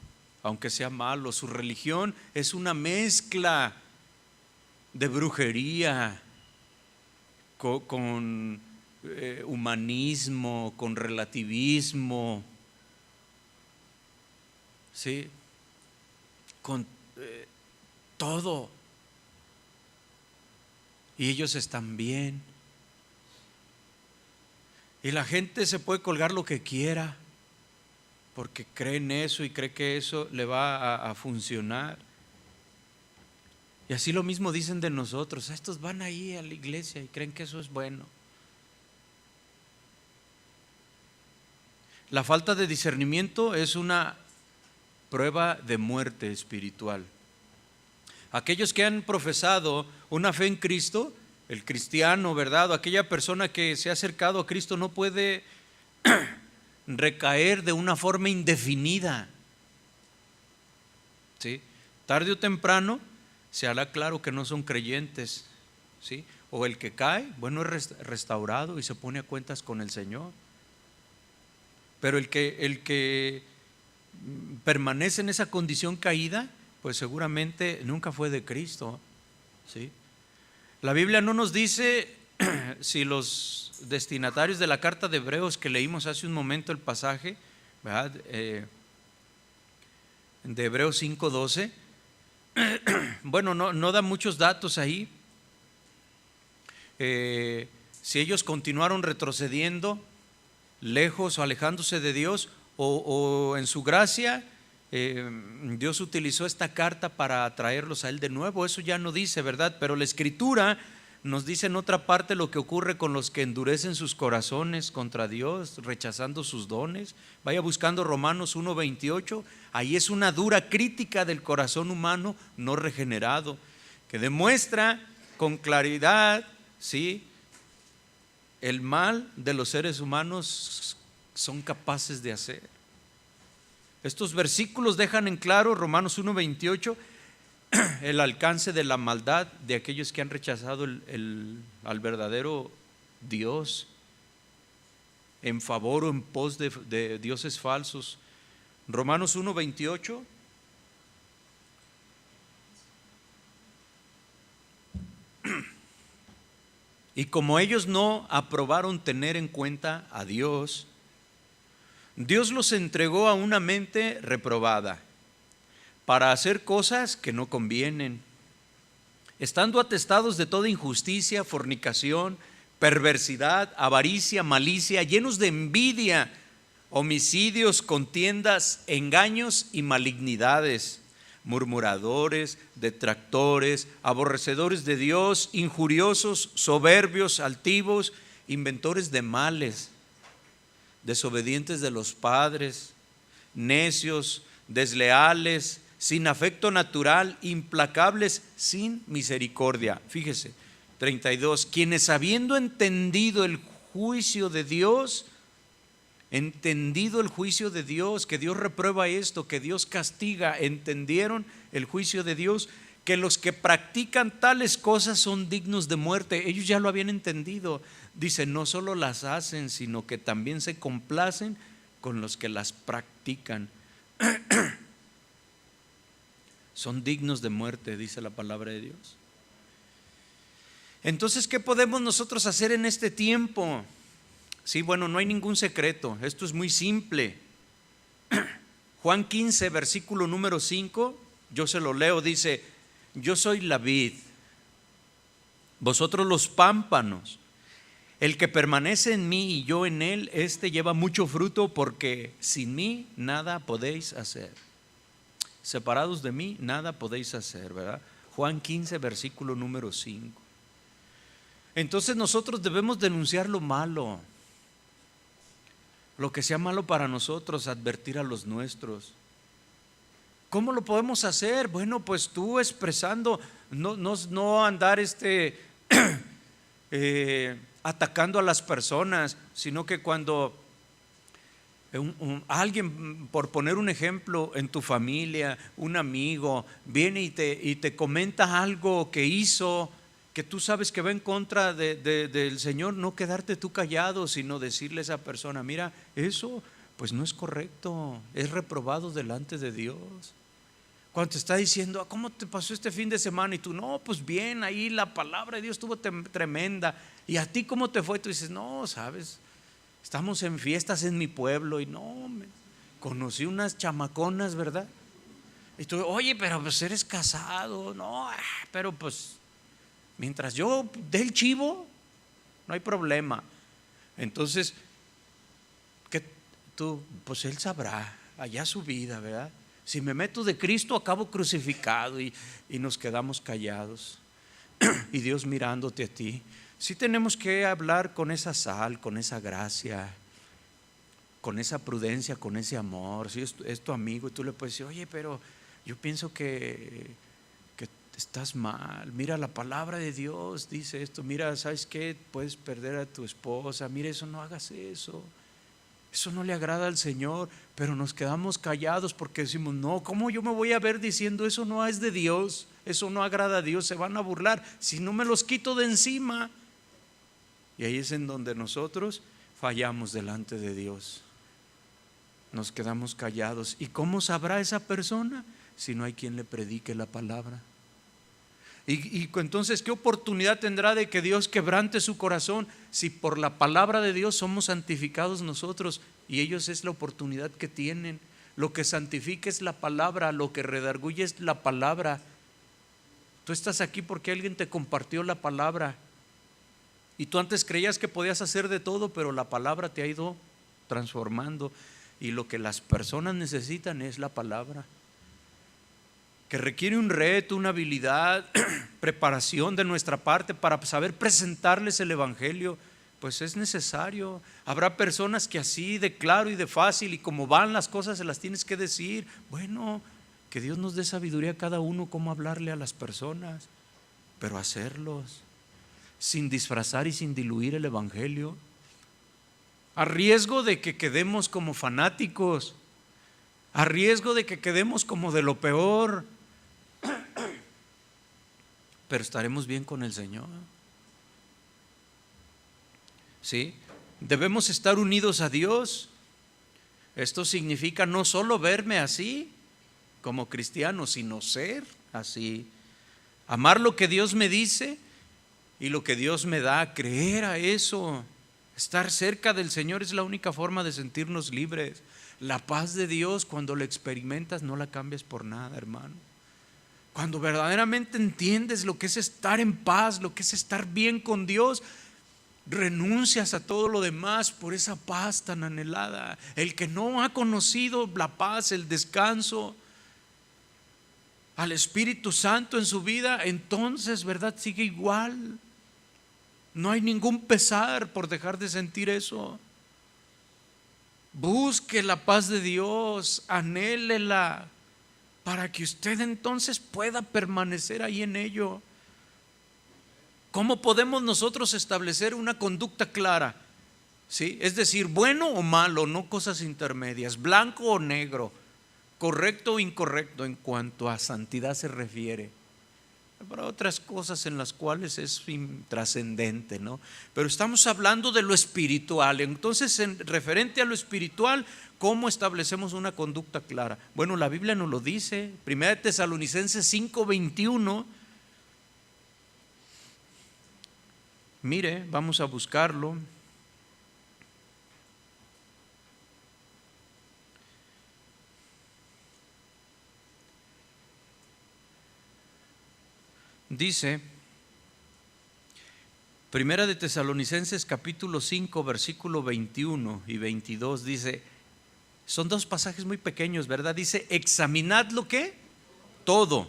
aunque sea malo. Su religión es una mezcla de brujería con humanismo, con relativismo, ¿sí?, con todo. Y ellos están bien. Y la gente se puede colgar lo que quiera porque cree en eso y cree que eso le va a funcionar. Y así lo mismo dicen de nosotros. Estos van ahí a la iglesia y creen que eso es bueno. La falta de discernimiento es una prueba de muerte espiritual. Aquellos que han profesado una fe en Cristo, el cristiano, ¿verdad?, o aquella persona que se ha acercado a Cristo no puede recaer de una forma indefinida. ¿Sí? Tarde o temprano se hará claro que no son creyentes, ¿sí? O el que cae, bueno, es restaurado y se pone a cuentas con el Señor. Pero el que permanece en esa condición caída, pues seguramente nunca fue de Cristo, ¿sí? La Biblia no nos dice si los destinatarios de la carta de Hebreos que leímos hace un momento el pasaje, ¿verdad?, de Hebreos 5:12, bueno, no da muchos datos ahí. Si ellos continuaron retrocediendo, lejos o alejándose de Dios, o en su gracia Dios utilizó esta carta para traerlos a Él de nuevo, eso ya no dice, ¿verdad? Pero la Escritura nos dice en otra parte lo que ocurre con los que endurecen sus corazones contra Dios, rechazando sus dones. Vaya buscando Romanos 1:28, ahí es una dura crítica del corazón humano no regenerado, que demuestra con claridad, ¿sí?, el mal de los seres humanos son capaces de hacer. Estos versículos dejan en claro, Romanos 1:28, el alcance de la maldad de aquellos que han rechazado al verdadero Dios en favor o en pos de dioses falsos. Romanos 1:28. Y como ellos no aprobaron tener en cuenta a Dios, Dios los entregó a una mente reprobada para hacer cosas que no convienen, estando atestados de toda injusticia, fornicación, perversidad, avaricia, malicia, llenos de envidia, homicidios, contiendas, engaños y malignidades, murmuradores, detractores, aborrecedores de Dios, injuriosos, soberbios, altivos, inventores de males, desobedientes de los padres, necios, desleales, sin afecto natural, implacables, sin misericordia. Fíjese, 32, quienes habiendo entendido el juicio de Dios, que Dios reprueba esto, que Dios castiga, entendieron el juicio de Dios, que los que practican tales cosas son dignos de muerte. Ellos ya lo habían entendido. Dice, no solo las hacen, sino que también se complacen con los que las practican. Son dignos de muerte, dice la palabra de Dios. Entonces, ¿qué podemos nosotros hacer en este tiempo? Sí, bueno, no hay ningún secreto, esto es muy simple. Juan 15, versículo número 5, yo se lo leo, dice, yo soy la vid, vosotros los pámpanos. El que permanece en mí y yo en él, este lleva mucho fruto, porque sin mí nada podéis hacer. Separados de mí nada podéis hacer, ¿verdad? Juan 15, versículo número 5. Entonces nosotros debemos denunciar lo malo, lo que sea malo para nosotros, advertir a los nuestros. ¿Cómo lo podemos hacer? Bueno, pues tú expresando, no andar atacando a las personas, sino que cuando Alguien, por poner un ejemplo, en tu familia, un amigo, viene y te comenta algo que hizo, que tú sabes que va en contra del Señor, no quedarte tú callado, sino decirle a esa persona: mira, eso pues no es correcto, es reprobado delante de Dios. Cuando te está diciendo: ¿cómo te pasó este fin de semana? Y tú: no, pues bien, ahí la palabra de Dios estuvo tremenda. ¿Y a ti cómo te fue? Tú dices: no, sabes, estamos en fiestas en mi pueblo y no, conocí unas chamaconas, ¿verdad? Y tú: oye, pero pues eres casado. No, pero pues mientras yo dé el chivo, no hay problema. Entonces, que tú, pues él sabrá, allá su vida, ¿verdad? Si me meto de Cristo, acabo crucificado, y nos quedamos callados. Y Dios mirándote a ti. Sí tenemos que hablar con esa sal, con esa gracia, con esa prudencia, con ese amor. Si es tu amigo y tú le puedes decir: oye, pero yo pienso que estás mal. Mira, la palabra de Dios dice esto. Mira, ¿sabes qué? Puedes perder a tu esposa. Mira, eso, no hagas eso. Eso no le agrada al Señor. Pero nos quedamos callados porque decimos: no, ¿cómo yo me voy a ver diciendo eso? No es de Dios, eso no agrada a Dios, se van a burlar si no me los quito de encima. Y ahí es en donde nosotros fallamos delante de Dios. Nos quedamos callados. ¿Y cómo sabrá esa persona si no hay quien le predique la palabra? Y entonces, ¿qué oportunidad tendrá de que Dios quebrante su corazón si por la palabra de Dios somos santificados nosotros? Y ellos es la oportunidad que tienen. Lo que santifica es la palabra, lo que redarguye es la palabra. Tú estás aquí porque alguien te compartió la palabra. Y tú antes creías que podías hacer de todo, pero la palabra te ha ido transformando. Y lo que las personas necesitan es la palabra, que requiere un reto, una habilidad, preparación de nuestra parte para saber presentarles el Evangelio. Pues es necesario. Habrá personas que así de claro y de fácil, y como van las cosas, se las tienes que decir. Bueno, que Dios nos dé sabiduría a cada uno cómo hablarle a las personas, pero hacerlos sin disfrazar y sin diluir el Evangelio, a riesgo de que quedemos como fanáticos, a riesgo de que quedemos como de lo peor. Pero estaremos bien con el Señor. ¿Sí? Debemos estar unidos a Dios. Esto significa no solo verme así como cristiano, sino ser así. Amar lo que Dios me dice y lo que Dios me da, creer a eso. Estar cerca del Señor es la única forma de sentirnos libres. La paz de Dios, cuando la experimentas, no la cambias por nada, hermano. Cuando verdaderamente entiendes lo que es estar en paz, lo que es estar bien con Dios, renuncias a todo lo demás por esa paz tan anhelada. El que no ha conocido la paz, el descanso, al Espíritu Santo en su vida, entonces, ¿verdad?, sigue igual. No hay ningún pesar por dejar de sentir eso. Busque la paz de Dios, anhélela, para que usted entonces pueda permanecer ahí en ello. ¿Cómo podemos nosotros establecer una conducta clara? ¿Sí? Es decir, bueno o malo, no cosas intermedias, blanco o negro, correcto o incorrecto en cuanto a santidad se refiere. Habrá otras cosas en las cuales es trascendente, ¿no? Pero estamos hablando de lo espiritual. Entonces, en referente a lo espiritual, ¿cómo establecemos una conducta clara? Bueno, la Biblia nos lo dice. 1 Tesalonicenses 5:21. Mire, vamos a buscarlo. Dice, 1 de Tesalonicenses capítulo 5, versículo 21 y 22, dice, son dos pasajes muy pequeños, ¿verdad? Dice: examinad lo que, todo,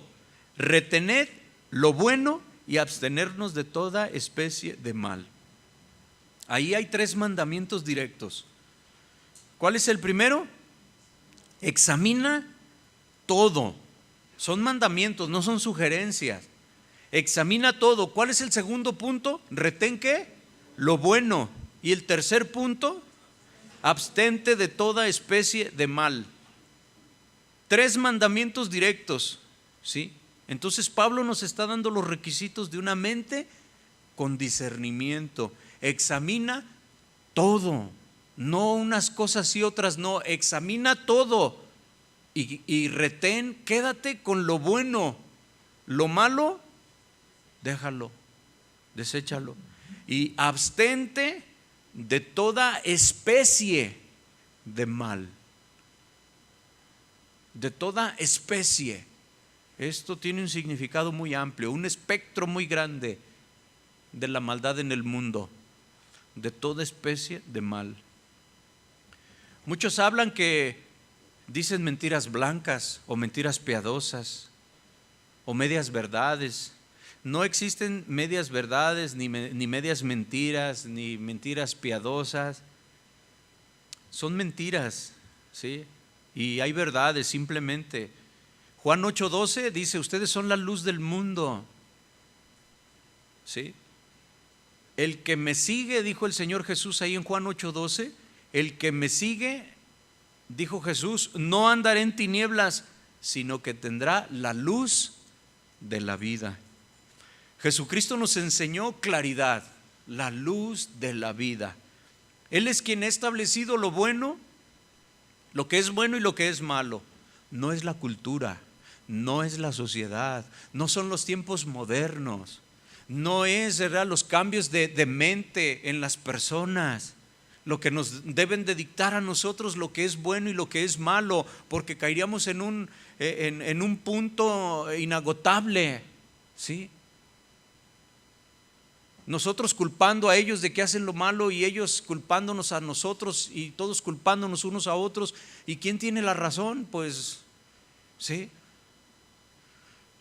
retened lo bueno y abstenernos de toda especie de mal. Ahí hay 3 mandamientos directos. ¿Cuál es el primero? Examina todo. Son mandamientos, no son sugerencias. Examina todo. ¿Cuál es el segundo punto? Retén ¿qué? Lo bueno. Y el tercer punto, abstente de toda especie de mal. 3 mandamientos directos, ¿sí? Entonces Pablo nos está dando los requisitos de una mente con discernimiento. Examina todo, no unas cosas y otras no, examina todo y retén, quédate con lo bueno, lo malo, déjalo, deséchalo, y abstente de toda especie de mal, de toda especie. Esto tiene un significado muy amplio, un espectro muy grande de la maldad en el mundo, de toda especie de mal. Muchos hablan que dicen mentiras blancas o mentiras piadosas o medias verdades. No existen medias verdades, ni medias mentiras, ni mentiras piadosas. Son mentiras, ¿sí? Y hay verdades simplemente. Juan 8:12 dice, ustedes son la luz del mundo, ¿sí? El que me sigue, dijo el Señor Jesús ahí en Juan 8:12, el que me sigue, dijo Jesús, no andará en tinieblas, sino que tendrá la luz de la vida. Jesucristo nos enseñó claridad, la luz de la vida. Él es quien ha establecido lo bueno, lo que es bueno y lo que es malo. No es la cultura, no es la sociedad, no son los tiempos modernos, no es, ¿verdad?, los cambios de mente en las personas lo que nos deben de dictar a nosotros lo que es bueno y lo que es malo, porque caeríamos en un punto inagotable, ¿sí? Nosotros culpando a ellos de que hacen lo malo y ellos culpándonos a nosotros y todos culpándonos unos a otros. ¿Y quién tiene la razón? Pues, ¿sí?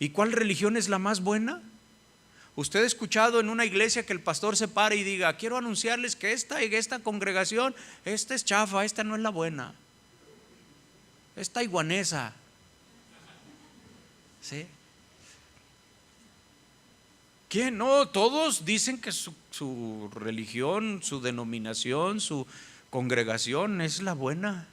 ¿Y cuál religión es la más buena? ¿Usted ha escuchado en una iglesia que el pastor se pare y diga, quiero anunciarles que esta congregación, esta es chafa, esta no es la buena, esta iguanesa? ¿Sí? ¿Quién? No, todos dicen que su religión, su denominación, su congregación es la buena.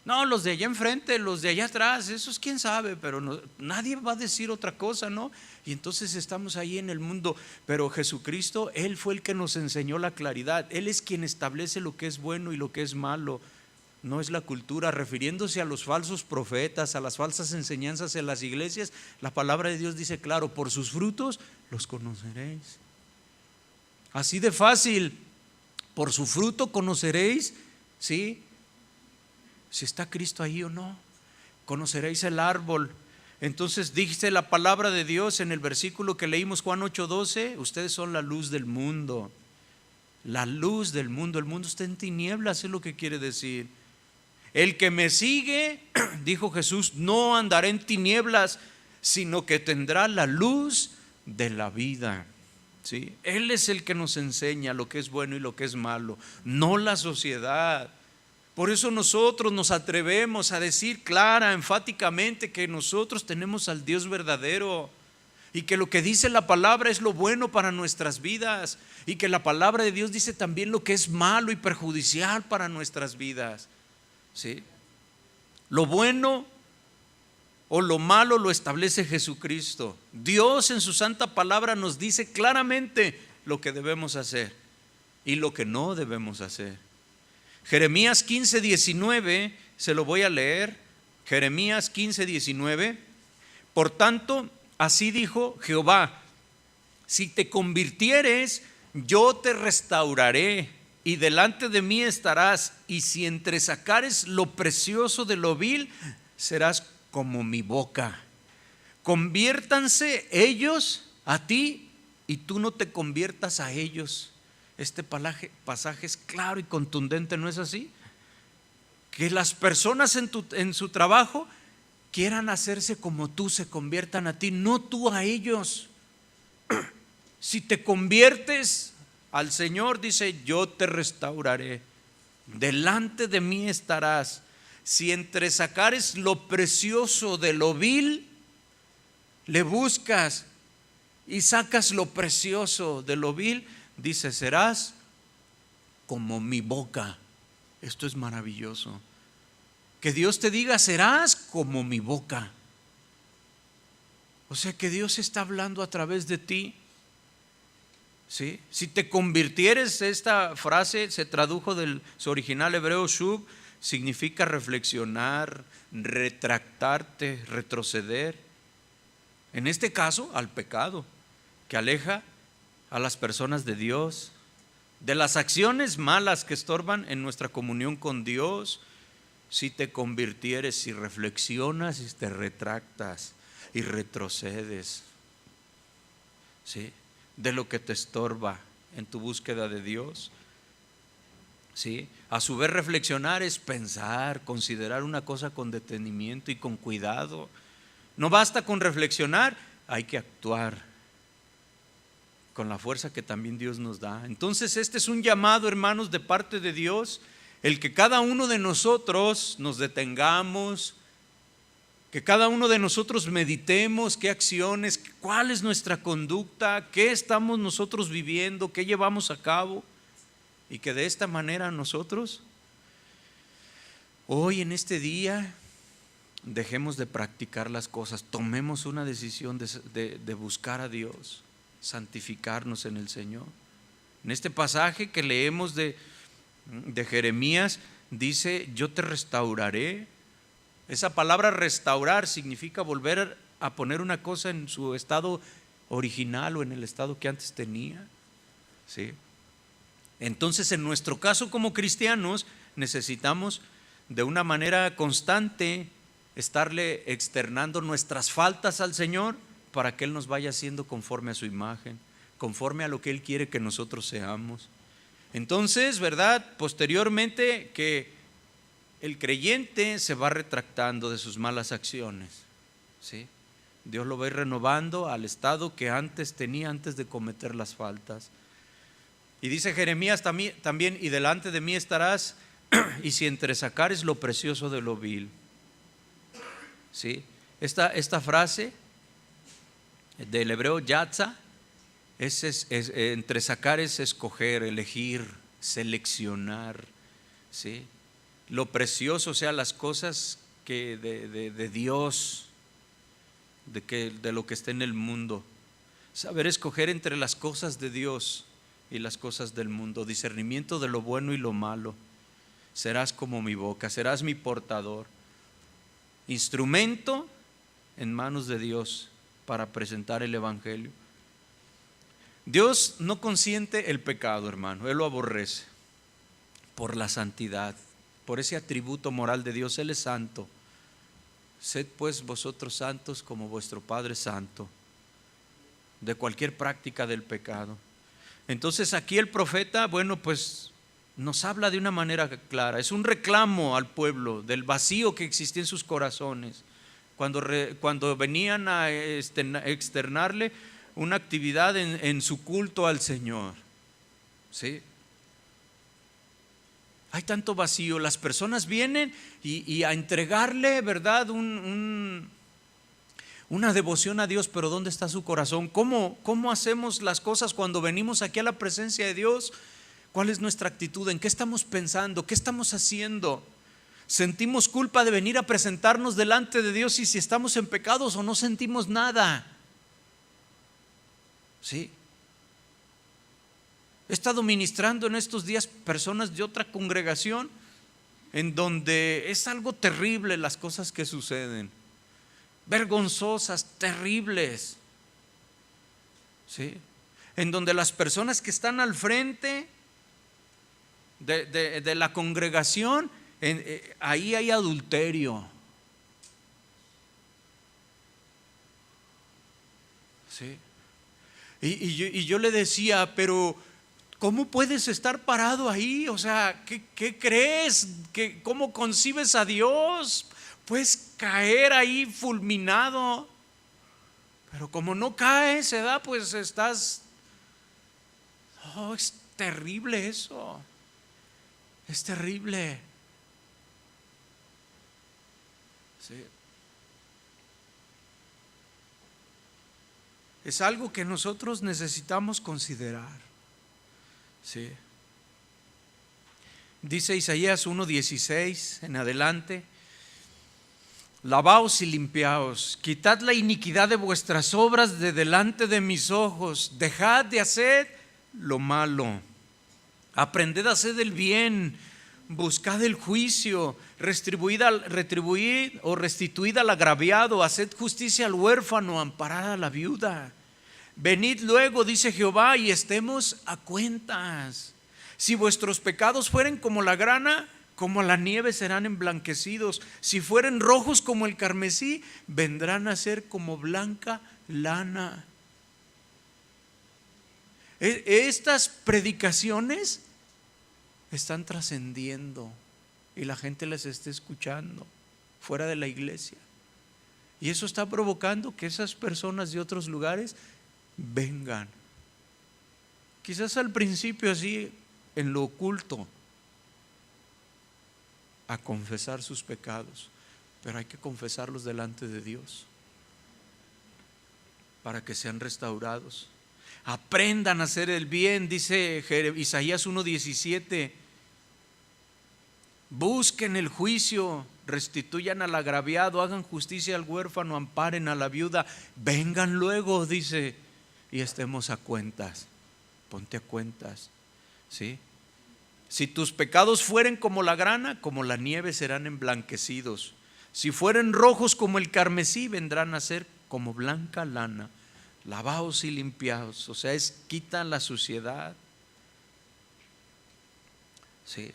No, los de allá enfrente, los de allá atrás, esos quién sabe, pero no, nadie va a decir otra cosa, ¿no? Y entonces estamos ahí en el mundo, pero Jesucristo, Él fue el que nos enseñó la claridad. Él es quien establece lo que es bueno y lo que es malo. No es la cultura. Refiriéndose a los falsos profetas, a las falsas enseñanzas en las iglesias, la palabra de Dios dice claro, por sus frutos los conoceréis. Así de fácil, por su fruto conoceréis, ¿sí?, si está Cristo ahí o no. Conoceréis el árbol. Entonces dice la palabra de Dios en el versículo que leímos, Juan 8:12, ustedes son la luz del mundo. La luz del mundo. El mundo está en tinieblas, es lo que quiere decir. El que me sigue, dijo Jesús, no andará en tinieblas, sino que tendrá la luz de la vida, ¿sí? Él es el que nos enseña lo que es bueno y lo que es malo, no la sociedad. Por eso nosotros nos atrevemos a decir clara, enfáticamente, que nosotros tenemos al Dios verdadero y que lo que dice la palabra es lo bueno para nuestras vidas, y que la palabra de Dios dice también lo que es malo y perjudicial para nuestras vidas, ¿sí? Lo bueno o lo malo lo establece Jesucristo. Dios en su santa palabra nos dice claramente lo que debemos hacer y lo que no debemos hacer. Jeremías 15:19, se lo voy a leer. Jeremías 15:19. Por tanto, así dijo Jehová, si te convirtieres, yo te restauraré y delante de mí estarás, y si entresacares lo precioso de lo vil, serás como mi boca. Conviértanse ellos a ti y tú no te conviertas a ellos. Este pasaje es claro y contundente, ¿no es así? Que las personas en su trabajo quieran hacerse como tú, se conviertan a ti, no tú a ellos. Si te conviertes al Señor, dice, yo te restauraré, delante de mí estarás. Si entresacares lo precioso de lo vil, le buscas y sacas lo precioso de lo vil, dice, serás como mi boca. Esto es maravilloso. Que Dios te diga, serás como mi boca. O sea que Dios está hablando a través de ti. ¿Sí? Si te convirtieres, esta frase se tradujo del su original hebreo shub, significa reflexionar, retractarte, retroceder. En este caso, al pecado, que aleja a las personas de Dios, de las acciones malas que estorban en nuestra comunión con Dios. Si te convirtieres, si reflexionas y te retractas y retrocedes, ¿sí?, de lo que te estorba en tu búsqueda de Dios, ¿sí? A su vez, reflexionar es pensar, considerar una cosa con detenimiento y con cuidado. No basta con reflexionar, hay que actuar con la fuerza que también Dios nos da. Entonces este es un llamado, hermanos, de parte de Dios, el que cada uno de nosotros nos detengamos, que cada uno de nosotros meditemos qué acciones, cuál es nuestra conducta, qué estamos nosotros viviendo, qué llevamos a cabo, y que de esta manera nosotros hoy en este día dejemos de practicar las cosas, tomemos una decisión de buscar a Dios, santificarnos en el Señor. En este pasaje que leemos de Jeremías dice, yo te restauraré. Esa palabra restaurar significa volver a poner una cosa en su estado original o en el estado que antes tenía, ¿sí? Entonces, en nuestro caso como cristianos, necesitamos de una manera constante estarle externando nuestras faltas al Señor para que Él nos vaya haciendo conforme a su imagen, conforme a lo que Él quiere que nosotros seamos. Entonces, ¿verdad? Posteriormente que el creyente se va retractando de sus malas acciones, ¿sí? Dios lo va a ir renovando al estado que antes tenía, antes de cometer las faltas. Y dice Jeremías también, y delante de mí estarás, y si entresacares lo precioso de lo vil. ¿Sí? Esta frase del hebreo yatza entresacar es escoger, elegir, seleccionar, ¿sí? Lo precioso, o sea, las cosas que de Dios, de lo que está en el mundo. Saber escoger entre las cosas de Dios y las cosas del mundo, discernimiento de lo bueno y lo malo. Serás como mi boca, serás mi portador, instrumento en manos de Dios para presentar el evangelio. Dios no consiente el pecado, hermano, Él lo aborrece por la santidad, por ese atributo moral de Dios. Él es santo. Sed pues vosotros santos como vuestro Padre es santo, de cualquier práctica del pecado. Entonces aquí el profeta, bueno, pues nos habla de una manera clara. Es un reclamo al pueblo del vacío que existía en sus corazones cuando venían a externarle una actividad en su culto al Señor, ¿sí? Hay tanto vacío, las personas vienen y a entregarle, ¿verdad?, una devoción a Dios, pero ¿dónde está su corazón? ¿Cómo hacemos las cosas cuando venimos aquí a la presencia de Dios? ¿Cuál es nuestra actitud? ¿En qué estamos pensando? ¿Qué estamos haciendo? ¿Sentimos culpa de venir a presentarnos delante de Dios y si estamos en pecados o no sentimos nada? ¿Sí? He estado ministrando en estos días personas de otra congregación en donde es algo terrible las cosas que suceden, vergonzosas, terribles, ¿sí? En donde las personas que están al frente de la congregación, ahí hay adulterio, ¿sí? Y yo le decía, pero ¿cómo puedes estar parado ahí? O sea, ¿qué crees? ¿Cómo concibes a Dios? Puedes caer ahí fulminado, pero como no caes, pues estás. Oh, es terrible eso. Es terrible. Sí. Es algo que nosotros necesitamos considerar. Sí. Dice Isaías 1:16 en adelante: lavaos y limpiaos, quitad la iniquidad de vuestras obras de delante de mis ojos, dejad de hacer lo malo, aprended a hacer el bien, buscad el juicio, retribuid o restituid al agraviado, haced justicia al huérfano, amparad a la viuda. Venid luego, dice Jehová, y estemos a cuentas. Si vuestros pecados fueren como la grana, como la nieve serán emblanquecidos. Si fueren rojos como el carmesí, vendrán a ser como blanca lana. Estas predicaciones están trascendiendo y la gente las está escuchando fuera de la iglesia. Y eso está provocando que esas personas de otros lugares vengan. Quizás al principio así, en lo oculto, a confesar sus pecados, pero hay que confesarlos delante de Dios para que sean restaurados. Aprendan a hacer el bien, dice Isaías 1:17. Busquen el juicio, restituyan al agraviado, hagan justicia al huérfano, amparen a la viuda. Vengan luego, dice, y estemos a cuentas. Ponte a cuentas, ¿sí? Si tus pecados fueren como la grana, como la nieve serán emblanquecidos. Si fueren rojos como el carmesí, vendrán a ser como blanca lana. Lavaos y limpiaos, o sea, quitan la suciedad. Sí.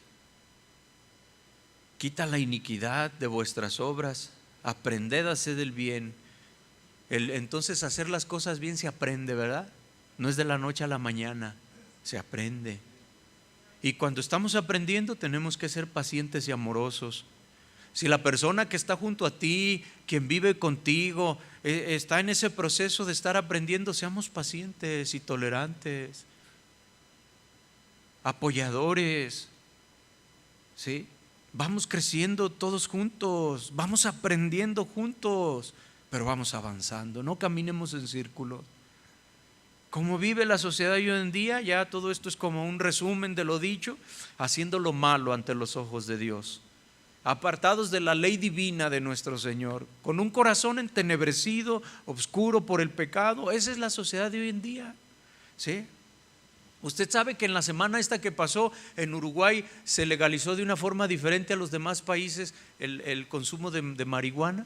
Quita la iniquidad de vuestras obras, aprended a hacer el bien. Entonces hacer las cosas bien se aprende, ¿verdad? No es de la noche a la mañana, se aprende. Y cuando estamos aprendiendo tenemos que ser pacientes y amorosos. Si la persona que está junto a ti, quien vive contigo, está en ese proceso de estar aprendiendo, seamos pacientes y tolerantes, apoyadores, ¿sí? Vamos creciendo todos juntos, vamos aprendiendo juntos, pero vamos avanzando, no caminemos en círculos. Como vive la sociedad hoy en día, ya todo esto es como un resumen de lo dicho, haciendo lo malo ante los ojos de Dios, apartados de la ley divina de nuestro Señor, con un corazón entenebrecido, oscuro por el pecado. Esa es la sociedad de hoy en día, ¿sí? Usted sabe que en la semana esta que pasó en Uruguay se legalizó de una forma diferente a los demás países el consumo de marihuana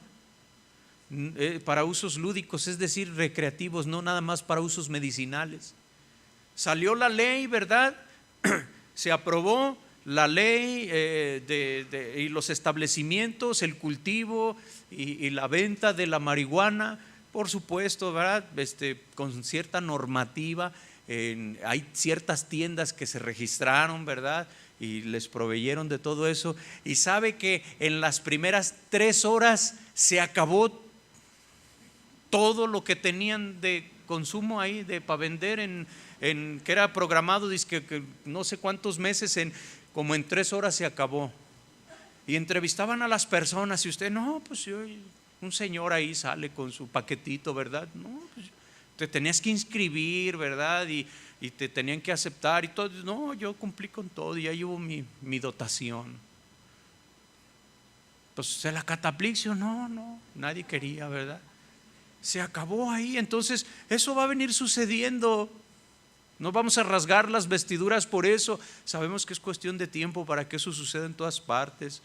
para usos lúdicos, es decir, recreativos, no nada más para usos medicinales. Salió la ley, ¿verdad? Se aprobó la ley y los establecimientos, el cultivo y la venta de la marihuana, por supuesto, ¿verdad? Con cierta normativa. Hay ciertas tiendas que se registraron, ¿verdad? Y les proveyeron de todo eso. Y sabe que en las primeras 3 horas se acabó todo lo que tenían de consumo ahí para vender que era programado, dice que no sé cuántos meses, como en 3 horas se acabó. Y entrevistaban a las personas y usted, no, pues un señor ahí sale con su paquetito, ¿verdad? No, pues te tenías que inscribir, ¿verdad? Y te tenían que aceptar y todo. No, yo cumplí con todo, ya llevo mi dotación. Pues se la cataplixio, no, nadie quería, ¿verdad? Se acabó ahí. Entonces eso va a venir sucediendo. No vamos a rasgar las vestiduras por eso. Sabemos que es cuestión de tiempo para que eso suceda en todas partes.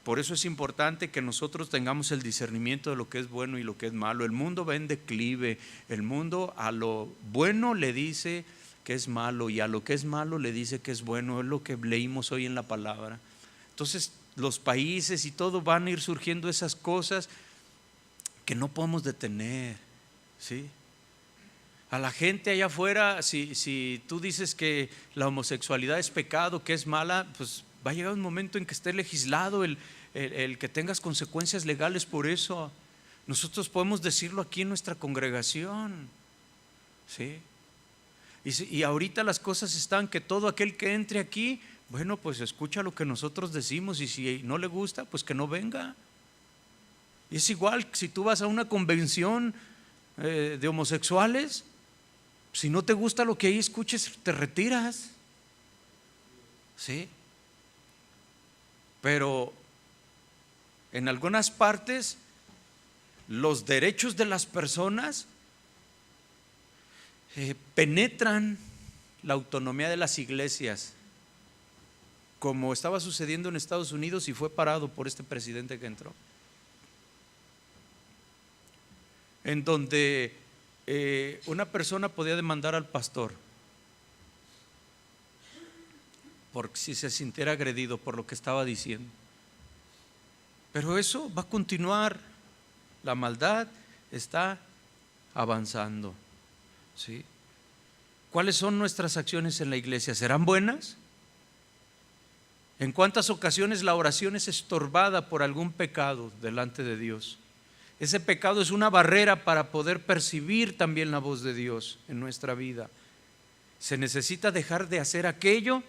Por eso es importante que nosotros tengamos el discernimiento de lo que es bueno y lo que es malo. El mundo va en declive. El mundo a lo bueno le dice que es malo y a lo que es malo le dice que es bueno. Es lo que leímos hoy en la palabra. Entonces los países y todo van a ir surgiendo esas cosas que no podemos detener, ¿sí? A la gente allá afuera, si tú dices que la homosexualidad es pecado, que es mala, pues va a llegar un momento en que esté legislado el que tengas consecuencias legales por eso. Nosotros podemos decirlo aquí en nuestra congregación, ¿sí? Y ahorita las cosas están que todo aquel que entre aquí, bueno, pues escucha lo que nosotros decimos, y si no le gusta, pues que no venga. Y es igual si tú vas a una convención de homosexuales, si no te gusta lo que ahí escuches, te retiras, ¿sí? pero en algunas partes los derechos de las personas penetran la autonomía de las iglesias, como estaba sucediendo en Estados Unidos y fue parado por este presidente que entró, en donde una persona podía demandar al pastor por si se sintiera agredido por lo que estaba diciendo. Pero eso va a continuar, la maldad está avanzando, ¿sí? ¿Cuáles son nuestras acciones en la iglesia? ¿Serán buenas? ¿En cuántas ocasiones la oración es estorbada por algún pecado delante de Dios? Ese pecado es una barrera para poder percibir también la voz de Dios en nuestra vida. Se necesita dejar de hacer aquello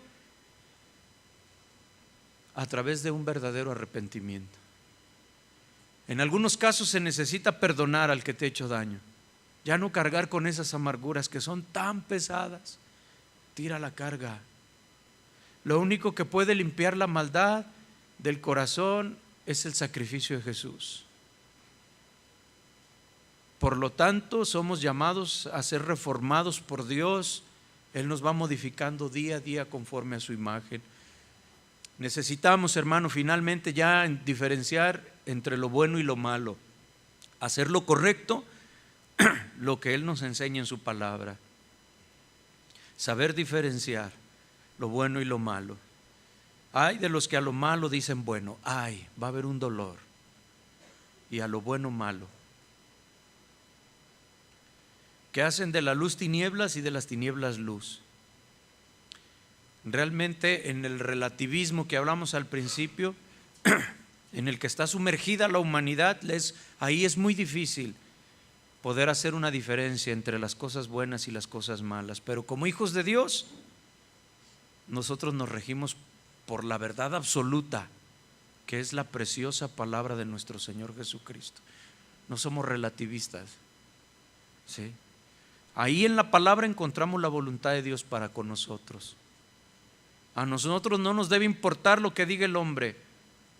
a través de un verdadero arrepentimiento. En algunos casos se necesita perdonar al que te ha hecho daño, ya no cargar con esas amarguras que son tan pesadas. Tira la carga. Lo único que puede limpiar la maldad del corazón es el sacrificio de Jesús. Por lo tanto, somos llamados a ser reformados por Dios. Él nos va modificando día a día conforme a su imagen. Necesitamos, hermano, finalmente ya diferenciar entre lo bueno y lo malo, hacer lo correcto, lo que Él nos enseña en su palabra, saber diferenciar lo bueno y lo malo. Hay de los que a lo malo dicen bueno, ay, va a haber un dolor, y a lo bueno malo, que hacen de la luz tinieblas y de las tinieblas luz. Realmente en el relativismo que hablamos al principio, en el que está sumergida la humanidad, ahí es muy difícil poder hacer una diferencia entre las cosas buenas y las cosas malas. Pero como hijos de Dios, nosotros nos regimos por la verdad absoluta, que es la preciosa palabra de nuestro Señor Jesucristo. No somos relativistas, ¿sí? Ahí en la palabra encontramos la voluntad de Dios para con nosotros. A nosotros no nos debe importar lo que diga el hombre,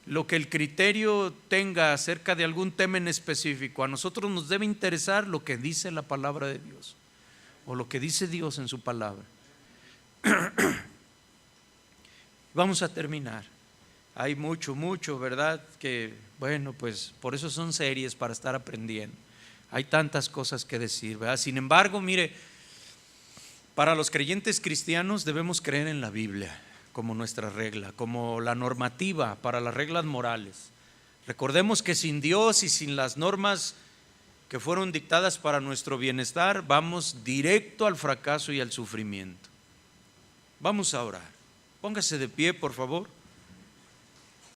lo que el criterio tenga acerca de algún tema en específico. A nosotros nos debe interesar lo que dice la palabra de Dios, o lo que dice Dios en su palabra. Vamos a terminar. Hay mucho, ¿verdad? Que bueno, pues por eso son series, para estar aprendiendo. Hay tantas cosas que decir, ¿verdad? Sin embargo, mire, para los creyentes cristianos debemos creer en la Biblia como nuestra regla, como la normativa para las reglas morales. Recordemos que sin Dios y sin las normas que fueron dictadas para nuestro bienestar, vamos directo al fracaso y al sufrimiento. Vamos a orar. Póngase de pie, por favor.